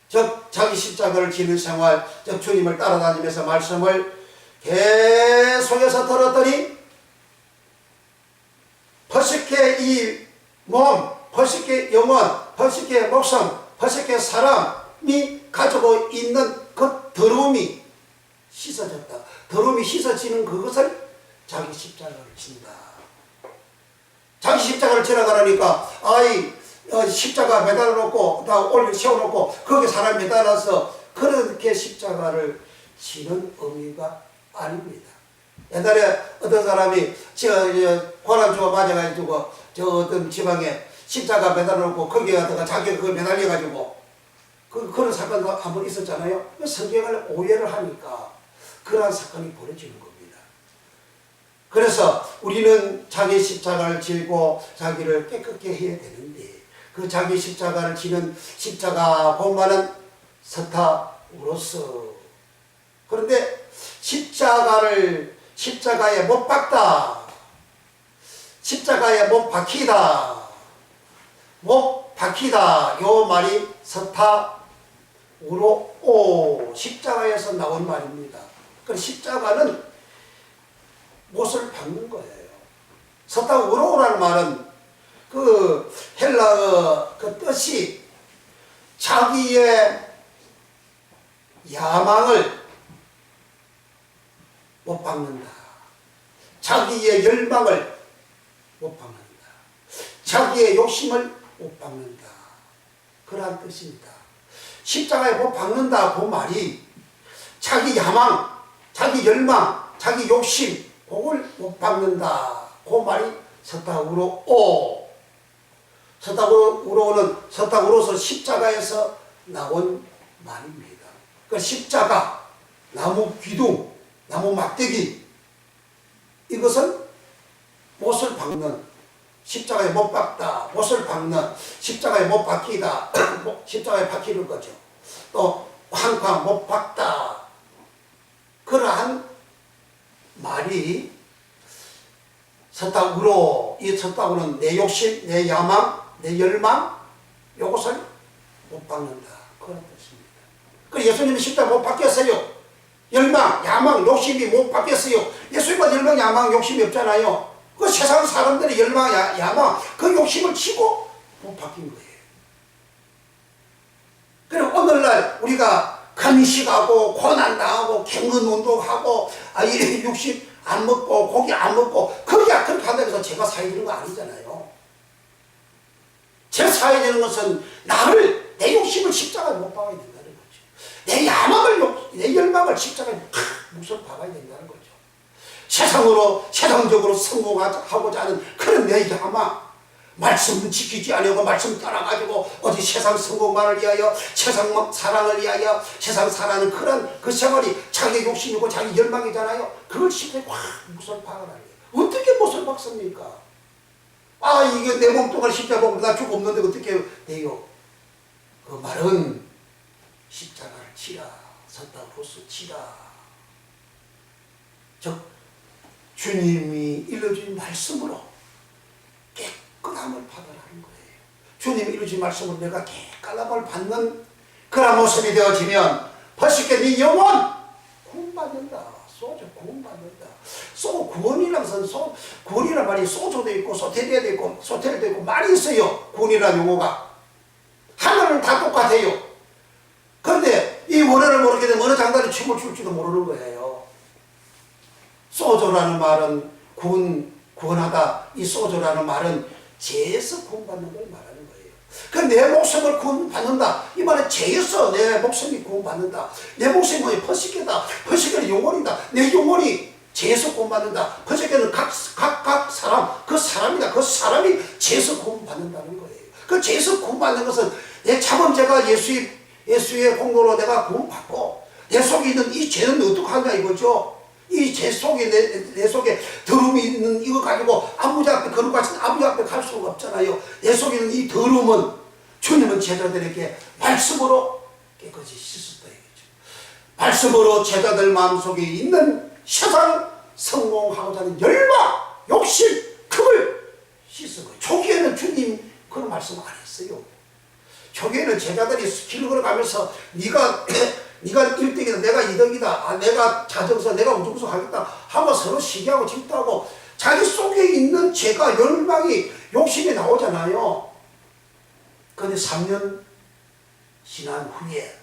즉 자기 십자가를 지는 생활, 즉 주님을 따라다니면서 말씀을 계속해서 들었더니 벌써 이 몸, 벌써 영혼, 벌써 목성, 벌써 사람이 가지고 있는 그 더러움이 씻어졌다. 더러움이 씻어지는 그것을 자기 십자가를 진다. 자기 십자가를 지나가라니까 십자가 매달아 놓고 다 올려 세워놓고 거기에 사람 매달아서 그렇게 십자가를 지는 의미가 아닙니다. 옛날에 어떤 사람이 고난주가 맞아가지고 저 어떤 지방에 십자가 매달아 놓고 거기에 가다가 자기가 그걸 매달려가지고 그런 사건도 한번 있었잖아요. 성경을 오해를 하니까 그러한 사건이 벌어지는 겁니다. 그래서 우리는 자기 십자가를 지고 자기를 깨끗게 해야 되는데, 그 자기 십자가를 지는 십자가 공간은 서타우로스. 그런데 십자가에 못 박다, 십자가에 못 박히다, 못 박히다, 요 말이 서타우로 십자가에서 나온 말입니다. 그 십자가는 못을 박는 거예요. 서타우로라는 말은 그 헬라어 그 뜻이 자기의 야망을 못 박는다. 자기의 열망을 못 박는다. 자기의 욕심을 못 박는다. 그러한 뜻입니다. 십자가에 못 박는다 그 말이 자기 야망, 자기 열망, 자기 욕심 그걸 못 박는다. 그 말이 서타우로. 서타우로는 서타우로서 십자가에서 나온 말입니다. 그 십자가, 나무 기둥, 나무 막대기, 이것은 못을 박는 십자가에 못 박다, 못을 박는, 십자가에 못 박히다, 십자가에 박히는 거죠. 또 한 쾅 못 박다. 그러한 말이 서탁으로, 이 서탁으로는 내 욕심, 내 야망, 내 열망, 요것을 못 박는다. 그런 뜻입니다. 그 예수님이 십자가 못 박혔어요. 열망, 야망, 욕심이 못 박혔어요. 예수님은 열망, 야망, 욕심이 없잖아요. 그 세상 사람들의 열망, 야망, 그 욕심을 치고 못 박힌 거예요. 그리고 오늘날 우리가 간식하고 고난당하고 갱근운동하고 이 육식 안 먹고 고기 안 먹고 그렇게 한다고 해서 제가 사야 되는 거 아니잖아요. 제가 사야 되는 것은 나를, 내 욕심을 십자가에 못 박아야 된다는 거죠. 내 야망을, 내 열망을 십자가에 묵선 박아야 된다는 거죠. 세상적으로 성공하고자 하는 그런 내 야망, 말씀은 지키지 않고 말씀 따라가지고 어디 세상 성공만을 위하여, 세상 사랑을 위하여, 세상 사랑하는 그런 그 생활이 자기 욕심이고 자기 열망이잖아요. 그걸 십자가에 확 묵선 박아라는 거예요. 어떻게 묵선 박습니까? 이게 내 몸뚱아리 십자가 보고 나 죽어 없는데 어떻게 돼요? 그 말은 십자가를 치라, 서탁으로서 치라. 즉 주님이 일러주신 말씀으로 깨끗함을 받으라는 거예요. 주님이 일러주신 말씀으로 내가 깨끗함을 받는 그런 모습이 되어지면 벌써 네 영혼 구원받는다. 소주 구원받는다. 구원이란 말이 소주도 있고 소테리아도 있고 소테리도 있고 말이 있어요. 구원이라는 용어가 하나는 다 똑같아요. 그런데 이 원어를 모르게 되면 어느 장단에 춤을 출지도 모르는 거예요. 소조라는 말은 구원하다. 이 소조라는 말은 죄에서 구원받는 걸 말하는 거예요. 그 내 목숨을 구원받는다. 이 말은 죄에서 내 목숨이 구원받는다. 내 목숨이 퍼시케다. 퍼시케는 영혼이다. 내 영혼이 죄에서 구원받는다. 퍼시케는 각 사람, 그 사람이다. 그 사람이 죄에서 구원받는다는 거예요. 그 죄에서 구원받는 것은 내 자범죄가 예수의 공로로 내가 구원받고 내 속에 있는 이 죄는 어떻게 하냐 이거죠. 이 죄 속에 내 속에 더러움이 있는 이거 가지고 아버지 앞에 거룩하신 아버지 앞에 갈 수가 없잖아요. 내 속에 있는 이 더러움은 주님은 제자들에게 말씀으로 깨끗이 씻었다 이거죠. 말씀으로 제자들 마음속에 있는 세상 성공하고자 하는 열망, 욕심, 그걸 씻은 거예요. 초기에는 주님 그런 말씀 안 했어요. 초기에는 제자들이 길 걸어가면서 네가 1등이다, 내가 2등이다, 내가 자정서, 내가 우등서 하겠다 하고 서로 시기하고 질투하고 자기 속에 있는 죄가 열망이 욕심이 나오잖아요. 그런데 3년 지난 후에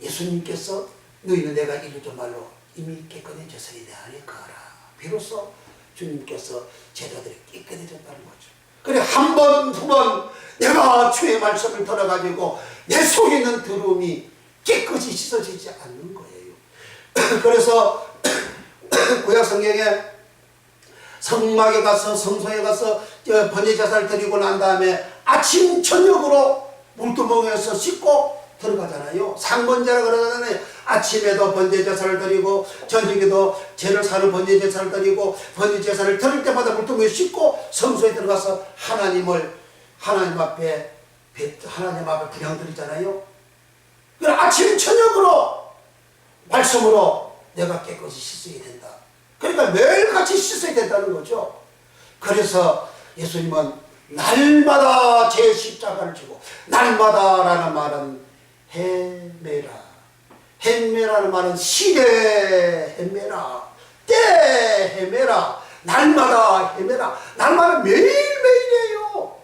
예수님께서 너희는 내가 이루던 말로 이미 깨끗해졌으니 내 안에 거하라. 비로소 주님께서 제자들이 깨끗해졌다는 거죠. 그래 한 번, 두 번 내가 주의 말씀을 들어가지고 내 속에 있는 더러움이 깨끗이 씻어지지 않는 거예요. 그래서 구약 성경에 성막에 가서 성소에 가서 번제제사를 드리고 난 다음에 아침 저녁으로 물두멍에서 씻고 들어가잖아요. 상번제라 그러잖아요. 아침에도 번제제사를 드리고 저녁에도 죄를 사는 번제제사를 드리고 번제제사를 드릴 때마다 물두멍에 씻고 성소에 들어가서 하나님 앞에 분향 드리잖아요. 그럼 아침 저녁으로 말씀으로 내가 깨끗이 씻어야 된다. 그러니까 매일같이 씻어야 된다는 거죠. 그래서 예수님은 날마다 제 십자가를 지고, 날마다라는 말은 헤매라. 헤매라는 말은 시대 헤매라, 때 헤매라, 날마다 헤매라. 날마다 매일매일이에요.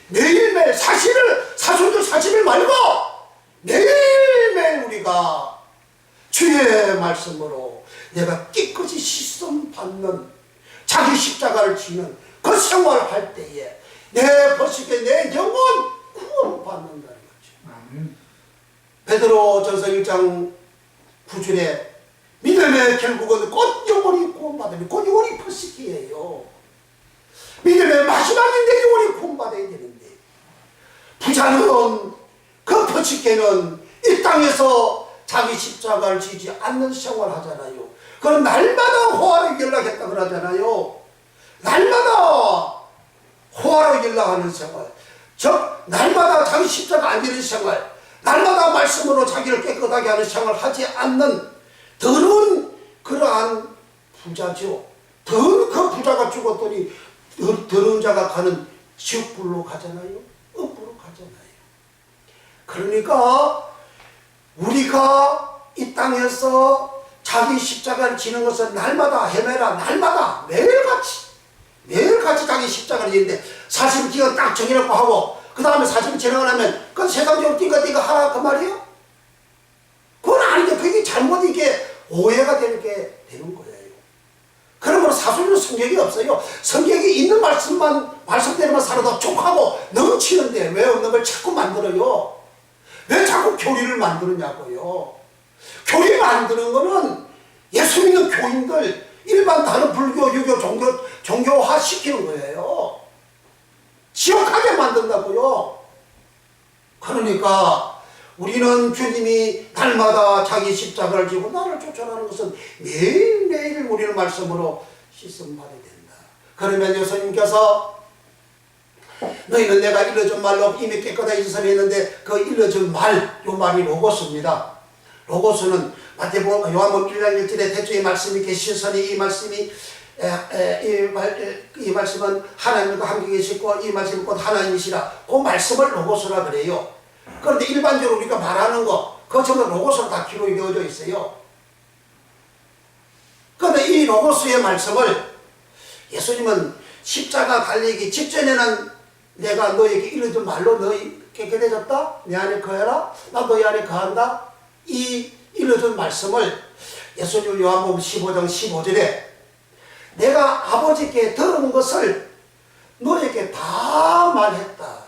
매일매일 사순절 40일 말고 매일매일 우리가 주의 말씀으로 내가 깨끗이 씻음 받는, 자기 십자가를 지는 그 생활을 할 때에 내 벌써 내 영혼 구원받는다는 거죠. 베드로전서 1장 9절에 믿음의 결국은 곧 영혼이 구원받으면 곧 영혼이 퍼시기예요. 믿음의 마지막인데 영혼이 구원받아야 되는데, 부자는 그 퍼치케는 이 땅에서 자기 십자가를 지지 않는 생활을 하잖아요. 그럼 날마다 호화를 연락했다 그러잖아요. 날마다 일러 하는 생활, 즉 날마다 자기 십자가 안 지는 생활, 날마다 말씀으로 자기를 깨끗하게 하는 생활을 하지 않는 더러운 그러한 부자죠. 더러운 그 부자가 죽었더니 더러운 자가 가는 지옥불로 가잖아요. 음부로 가잖아요. 그러니까 우리가 이 땅에서 자기 십자가를 지는 것은 날마다 헤매라. 날마다 매일같이 자기 십자가를 지는데 40기간 딱 정해놓고 하고 그 다음에 40일 지나고 나면 그 세상적으로 띵가띵가 하라 그 말이에요? 그건 아니죠. 그게 잘못 이게 오해가 되게 되는 거예요. 그러므로 사소리는 성격이 없어요. 성격이 있는 말씀대로만 살아도 족하고 넘치는데 왜 없는 걸 자꾸 만들어요? 왜 자꾸 교리를 만드느냐고요? 교리 만드는 거는 예수 믿는 교인들, 일반 다른 불교, 유교, 종교화 시키는 거예요. 지옥하게 만든다고요. 그러니까 우리는 주님이 날마다 자기 십자가를 지고 나를 쫓아가는 것은 매일매일 우리는 말씀으로 씻음 받아야 된다. 그러면 예수님께서 너희는 내가 일러준 말로 이미 깨끗하게 했는데 그 일러준 말, 요 말이 로고스입니다. 로고스는 마태복음 요한복음 1장 1절에 태초에 말씀이 계시더니 이 말씀이 이 말씀은 하나님과 함께 계시고 이 말씀은 곧 하나님이시라. 그 말씀을 로고스라 그래요. 그런데 일반적으로 우리가 말하는 거 그거 전부 로고스로 다 기록이 되어져 있어요. 그런데 이 로고스의 말씀을 예수님은 십자가 달리기 직전에는 내가 너에게 이르던 말로 너희 깨끗해졌다? 내 안에 거해라? 나 너희 안에 거한다? 이 이르던 말씀을 예수님 요한복음 15장 15절에 내가 아버지께 들은 것을 너에게 다 말했다.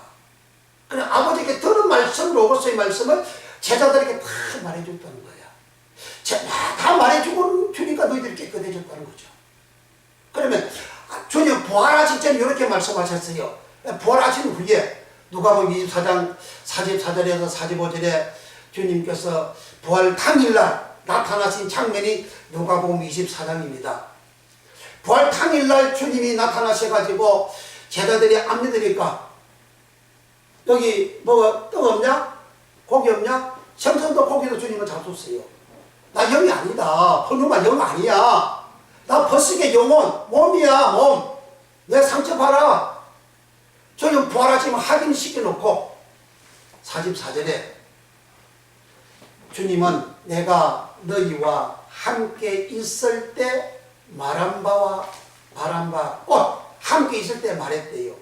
그래 아버지께 들은 말씀, 로고스의 말씀을 제자들에게 다 말해줬다는 거야. 다 말해주고 주니까 너희들이 깨끗해졌다는 거죠. 그러면 주님 부활하실 때는 이렇게 말씀하셨어요. 부활하신 후에 누가복음 24장 44절에서 45절에 주님께서 부활 당일날 나타나신 장면이 누가복음 24장입니다. 부활 당일날 주님이 나타나셔가지고 제자들이 안 믿으니까 여기 뭐 떡 없냐? 고기 없냐? 생선도 고기도 주님은 잡수세요. 나 영이 아니다. 포도만 영 아니야. 나 벗으게 영혼, 몸이야 몸. 내 상처 봐라. 주님 부활하시면 확인시켜놓고 44절에 주님은 내가 너희와 함께 있을 때 말한 바와 바란 바 함께 있을 때 말했대요.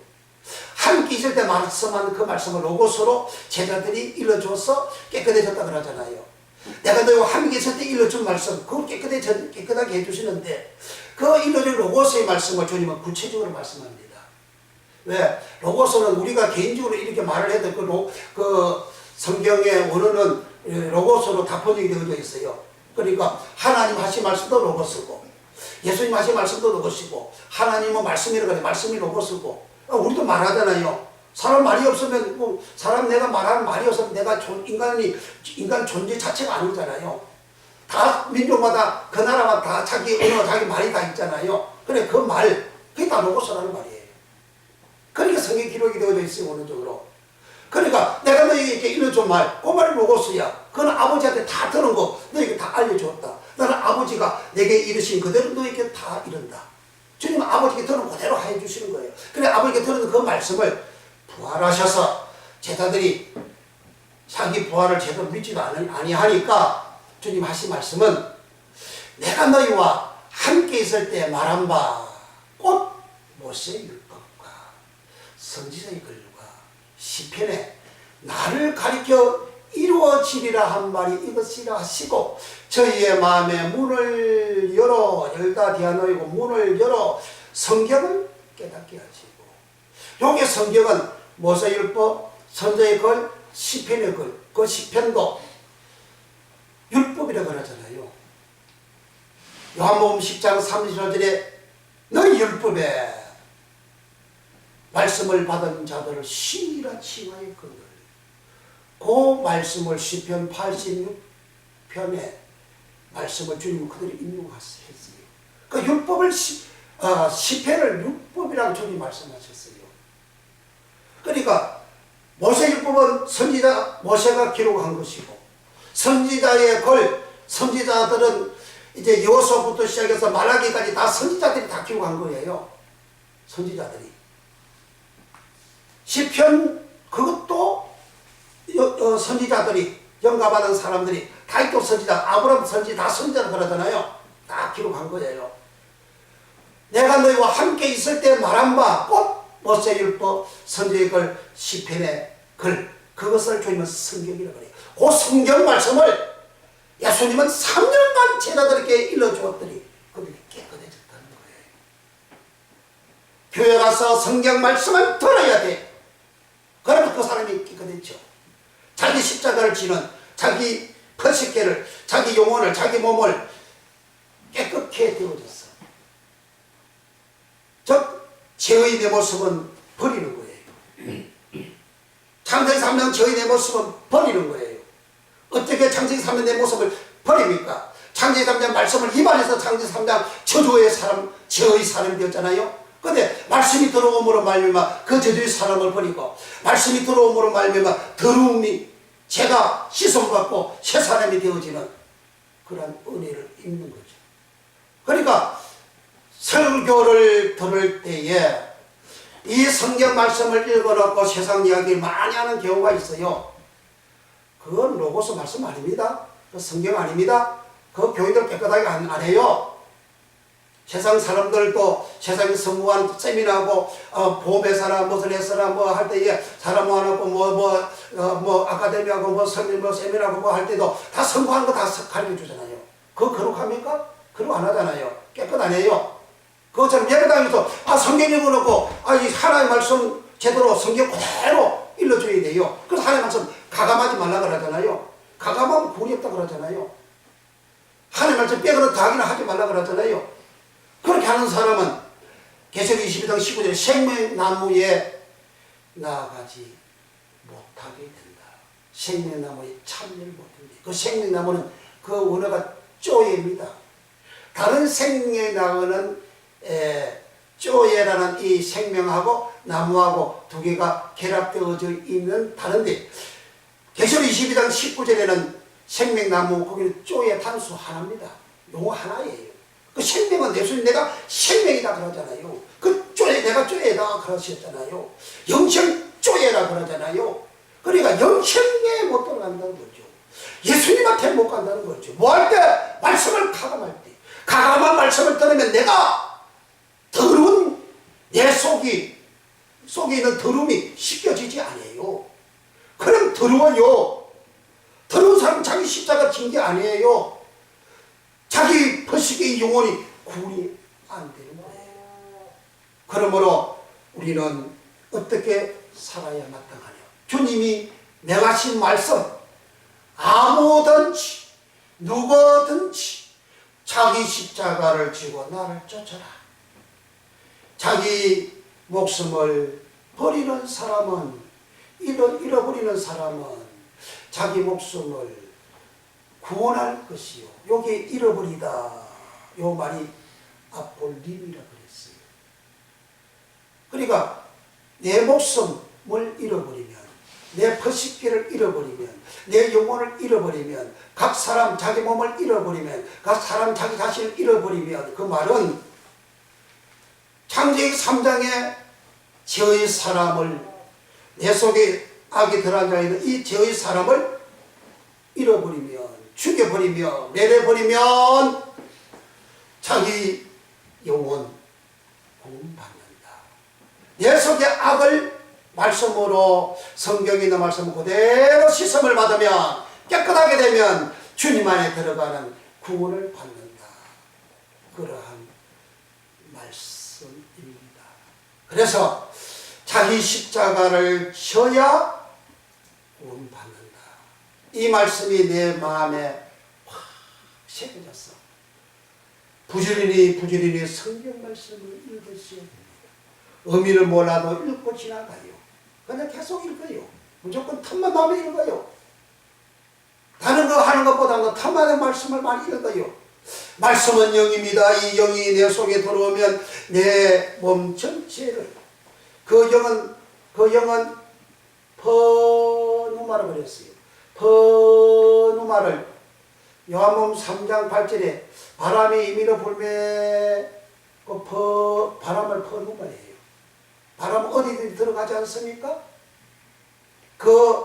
함께 있을 때 말씀한 그 말씀을 로고스로 제자들이 일러줘서 깨끗해졌다 그러잖아요. 내가 너희와 함께 있을 때 일러준 말씀 그걸 깨끗하게 해주시는데 그 일러준 로고스의 말씀을 주님은 구체적으로 말씀합니다. 왜? 로고스는 우리가 개인적으로 이렇게 말을 해도 그 성경의 원어는 로고스로 다 번역이 되어져 있어요. 그러니까 하나님 하신 말씀도 로고스고 예수님 하신 말씀도 로고스고 하나님은 말씀이라고 하는데 말씀이 로고스고 우리도 말하잖아요. 사람 말이 없으면 뭐 사람 내가 말하는 말이 없으면 내가 인간 존재 자체가 아니잖아요. 다 민족마다 그 나라마다 다 자기 언어 자기 말이 다 있잖아요. 그래 그 말 그게 다 로고스라는 말이에요. 그러니까 성경 기록이 되어져 있어요. 어느적으로. 그러니까 내가 너희에게 일러준 말, 그 말이 로고스야. 그건 아버지한테 다 들은 거 너희에게 다 알려줬다. 나는 아버지가 내게 이르신 그대로 너희에게 다 이른다. 주님은 아버지께 들은 그대로 해주시는 거예요. 그래 아버지께 들은 그 말씀을 부활하셔서 제자들이 자기 부활을 제대로 믿지도 아니하니까 주님 하신 말씀은 내가 너희와 함께 있을 때 말한 바 곧 모세의 율법과 선지자의 글과 시편에 나를 가리켜 이루어지리라 한 말이 이것이라 하시고 저희의 마음에 문을 열다 디아노이고 문을 열어 성경을 깨닫게 하시고 여기 성경은 모세율법, 선지자의 글, 시편의 글, 그 시편도 율법이라고 하잖아요. 요한복음 10장 34절에 너희 율법에 말씀을 받은 자들을 신이라 칭하여 그들 그 말씀을 시편 86편에 말씀을 주님 그들이 인용했어요. 그 율법을 시편을 율법이라고 주님 말씀하셨어요. 그러니까 모세율법은 선지자 모세가 기록한 것이고, 선지자의 글, 선지자들은 이제 여호수아부터 시작해서 말라기까지 다 선지자들이 다 기록한 거예요. 선지자들이. 시편 그것도 선지자들이, 영감하는 사람들이, 다윗도 선지자, 아브라함 선지 다 선지자를 그러잖아요. 다 기록한 거예요. 내가 너희와 함께 있을 때 말한 바 곧 모세율법, 선지의 글, 시편의 글, 그것을 주님은 성경이라고 그래요. 그 성경 말씀을 예수님은 3년간 제자들에게 일러주었더니 그들이 깨끗해졌다는 거예요. 교회 가서 성경 말씀을 들어야 돼. 그러면 그 사람이 깨끗해져. 자기 십자가를 지는, 자기 퍼식계를, 자기 영혼을, 자기 몸을 깨끗게 되어졌어. 즉 죄의 내 모습은 버리는 거예요. 창세기 3장 죄의 내 모습은 버리는 거예요. 어떻게 창세기 3장 내 모습을 버립니까? 창세기 3장 말씀을 입안해서 창세기 3장 저주의 사람, 죄의 사람이 되었잖아요. 근데 말씀이 들어옴으로 말미암아 그 저주의 사람을 버리고, 말씀이 들어옴으로 말미암아 더러움이, 죄가 씻음받고 새 사람이 되어지는 그런 은혜를 입는 거죠. 그러니까 설교를 들을 때에 이 성경 말씀을 읽어놓고 세상 이야기를 많이 하는 경우가 있어요. 그건 로고스 말씀 아닙니다. 그 성경 아닙니다. 그 교회들 깨끗하게 안 해요. 세상 사람들도 세상에 성공한 세미나하고 보험회사나 무슨 회사나 뭐 할 때에 사람 모아놓고 뭐 아카데미하고 뭐 세미나하고 뭐 할 때도 다 성공한 거 다 가르쳐 주잖아요. 그거 거룩합니까? 거룩 안 하잖아요. 깨끗 안 해요. 그것처럼 예배당에서 성경 읽어놓고 이 하나님의 말씀 제대로 성경 그대로 일러줘야 돼요. 그래서 하나님의 말씀 가감하지 말라 그러잖아요. 가감하면 굴이 없다 그러잖아요. 하나님의 말씀 빼거나 더하기나 하지 말라 그러잖아요. 그렇게 하는 사람은 계시록 22장 19절에 생명나무에 나아가지 못하게 된다. 생명나무에 참여를 못한다. 그 생명나무는 그 원어가 쪼예입니다. 다른 생명나무는 쪼예라는 이 생명하고 나무하고 두 개가 결합되어져 있는 다른데, 계시록 22장 19절에는 생명나무, 거기는 쪼예 단수 하나입니다. 용어 하나예요. 그 생명은 예수님 내가 생명이다 그러잖아요. 그 쪼예, 내가 쪼예다 그러셨잖아요. 영생 쪼예라 그러잖아요. 그러니까 영생에 못 들어간다는 거죠. 예수님한테 못 간다는 거죠. 뭐 할 때? 말씀을 가감할 때. 가감한 말씀을 들으면 내가 더러운 내 속에 있는 더러움이 씻겨지지 않아요. 그럼 더러워요. 더러운 사람은 자기 십자가 진 게 아니에요. 자기 벌식의 영혼이 구원이 안 되는 거예요. 그러므로 우리는 어떻게 살아야 마땅하냐. 주님이 명하신 말씀, 아무든지 누구든지 자기 십자가를 지고 나를 쫓아라. 자기 목숨을 버리는 사람은, 잃어버리는 사람은 자기 목숨을 구원할 것이요. 여기에 잃어버리다, 요 말이 아폴림이라 그랬어요. 그러니까 내 목숨을 잃어버리면, 내 퍼식기를 잃어버리면, 내 영혼을 잃어버리면, 각 사람 자기 몸을 잃어버리면, 각 사람 자기 자신을 잃어버리면, 그 말은 창세기 3장에 죄의 사람을, 내 속에 악이 들어앉아 있는 이 죄의 사람을 잃어버리면, 죽여버리며 내려버리면 자기 영혼 구원받는다. 내 속의 악을 말씀으로, 성경에 있는 말씀 그대로 씻음을 받으면, 깨끗하게 되면 주님 안에 들어가는 구원을 받는다. 그러한 말씀입니다. 그래서 자기 십자가를 져야 구원받는다. 이 말씀이 내 마음에 확 새겨졌어. 부지런히 성경 말씀을 읽으셔야 됩니다. 의미를 몰라도 읽고 지나가요. 그냥 계속 읽어요. 무조건 틈만 나면 읽어요. 다른 거 하는 것보다는 틈만의 말씀을 많이 읽어요. 말씀은 영입니다. 이 영이 내 속에 들어오면 내 몸 전체를, 그 영은 퍼누마를 그랬어요. 퍼누마를 요한복음 3장 8절에 바람이 임의로 불매 바람을 퍼누마예요. 바람 어디든지 들어가지 않습니까? 그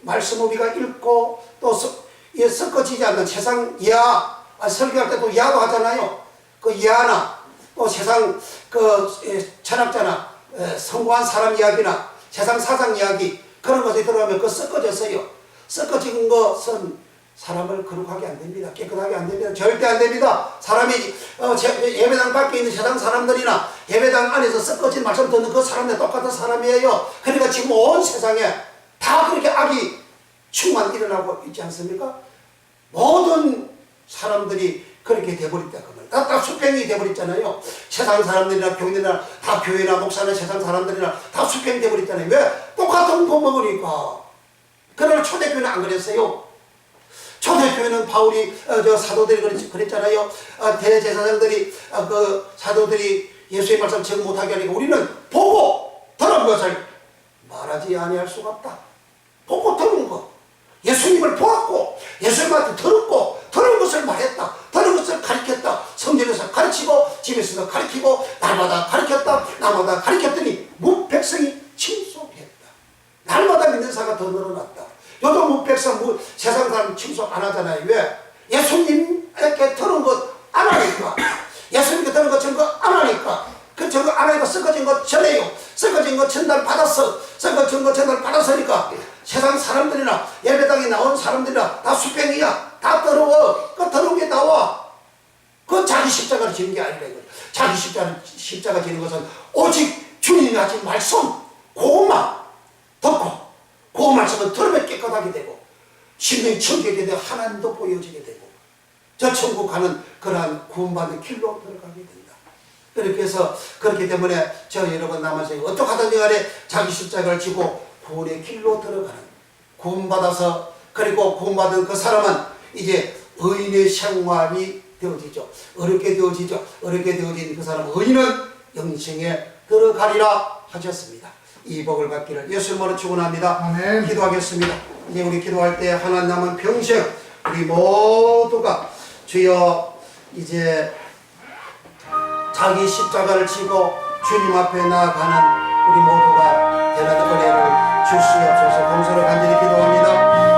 말씀 우리가 읽고 또 섞어지지 않는 세상 이하, 설교할 때도 이하도 하잖아요. 그 이하나 또 세상 그 철학자나 성공한 사람 이야기나 세상 사상 이야기 그런 것에 들어가면 그 섞어졌어요. 섞어진 것은 사람을 거룩하게 안 됩니다. 깨끗하게 안 됩니다. 절대 안 됩니다. 사람이 예배당 밖에 있는 세상 사람들이나 예배당 안에서 섞어진 말씀 듣는 그 사람들 똑같은 사람이에요. 그러니까 지금 온 세상에 다 그렇게 악이 충만 일어나고 있지 않습니까? 모든 사람들이 그렇게 돼버렸다. 다 수평이 돼버렸잖아요. 세상 사람들이나 교인들이나 다 교회나 목사나 세상 사람들이나 다 수평이 돼버렸잖아요. 왜? 똑같은 거 먹으니까. 그러나 초대교회는 안 그랬어요. 초대교회는 바울이 사도들이 그랬잖아요. 대제사장들이 그 사도들이 예수의 말씀 적응 못하게 하니까 우리는 보고 들은 것을 말하지 아니할 수가 없다. 보고 들은 것. 예수님을 보았고 예수님한테 들었고 들은 것을 말했다. 들은 것을 가르쳤다. 성전에서 가르치고 집에서도 가르치고 날마다 가르쳤다. 날마다 가르쳤더니 무백성이 침속했다. 날마다 믿는 사가 더 늘어났다. 요즘 무백성 세상 사람 침속 안 하잖아요. 왜? 예수님에게 들은 것 안 하니까. 예수님께 들은 것 증거 안 하니까. 그 증거 안 하니까 섞어진 것 전해요. 섞어진 것 전달 받았어. 섞어진 것 전달 받았으니까 세상 사람들이나 예배당에 나온 사람들이나 다 수평이야. 다 더러워. 그 더러운 게 나와. 그 자기 십자가를 지는 게 아니라 이거예요. 자기 십자가 지는 것은 오직 주님이 하신 말씀 그것만 듣고 그 말씀은 들으면 깨끗하게 되고 심령이 청결하게 되고 하나님도 보여지게 되고 저 천국 가는 그러한 구원받는 길로 들어가게 된다. 그렇게 해서 그렇기 때문에 저 여러분 남아서 어떻게 하든지 간에 자기 십자가를 지고 구원의 길로 들어가는 구원받아서 그리고 구원받은 그 사람은 이제 의인의 생활이 되어지죠. 어렵게 되어지죠. 어렵게 되어진 그 사람은 의인은 영생에 들어가리라 하셨습니다. 이 복을 받기를 예수님으로 축원합니다. 아멘. 기도하겠습니다. 이제 우리 기도할 때 하나님 남은 평생 우리 모두가 주여 이제 자기 십자가를 지고 주님 앞에 나아가는 우리 모두가 되는 은혜를 주시옵소서. 감사로 간절히 기도합니다.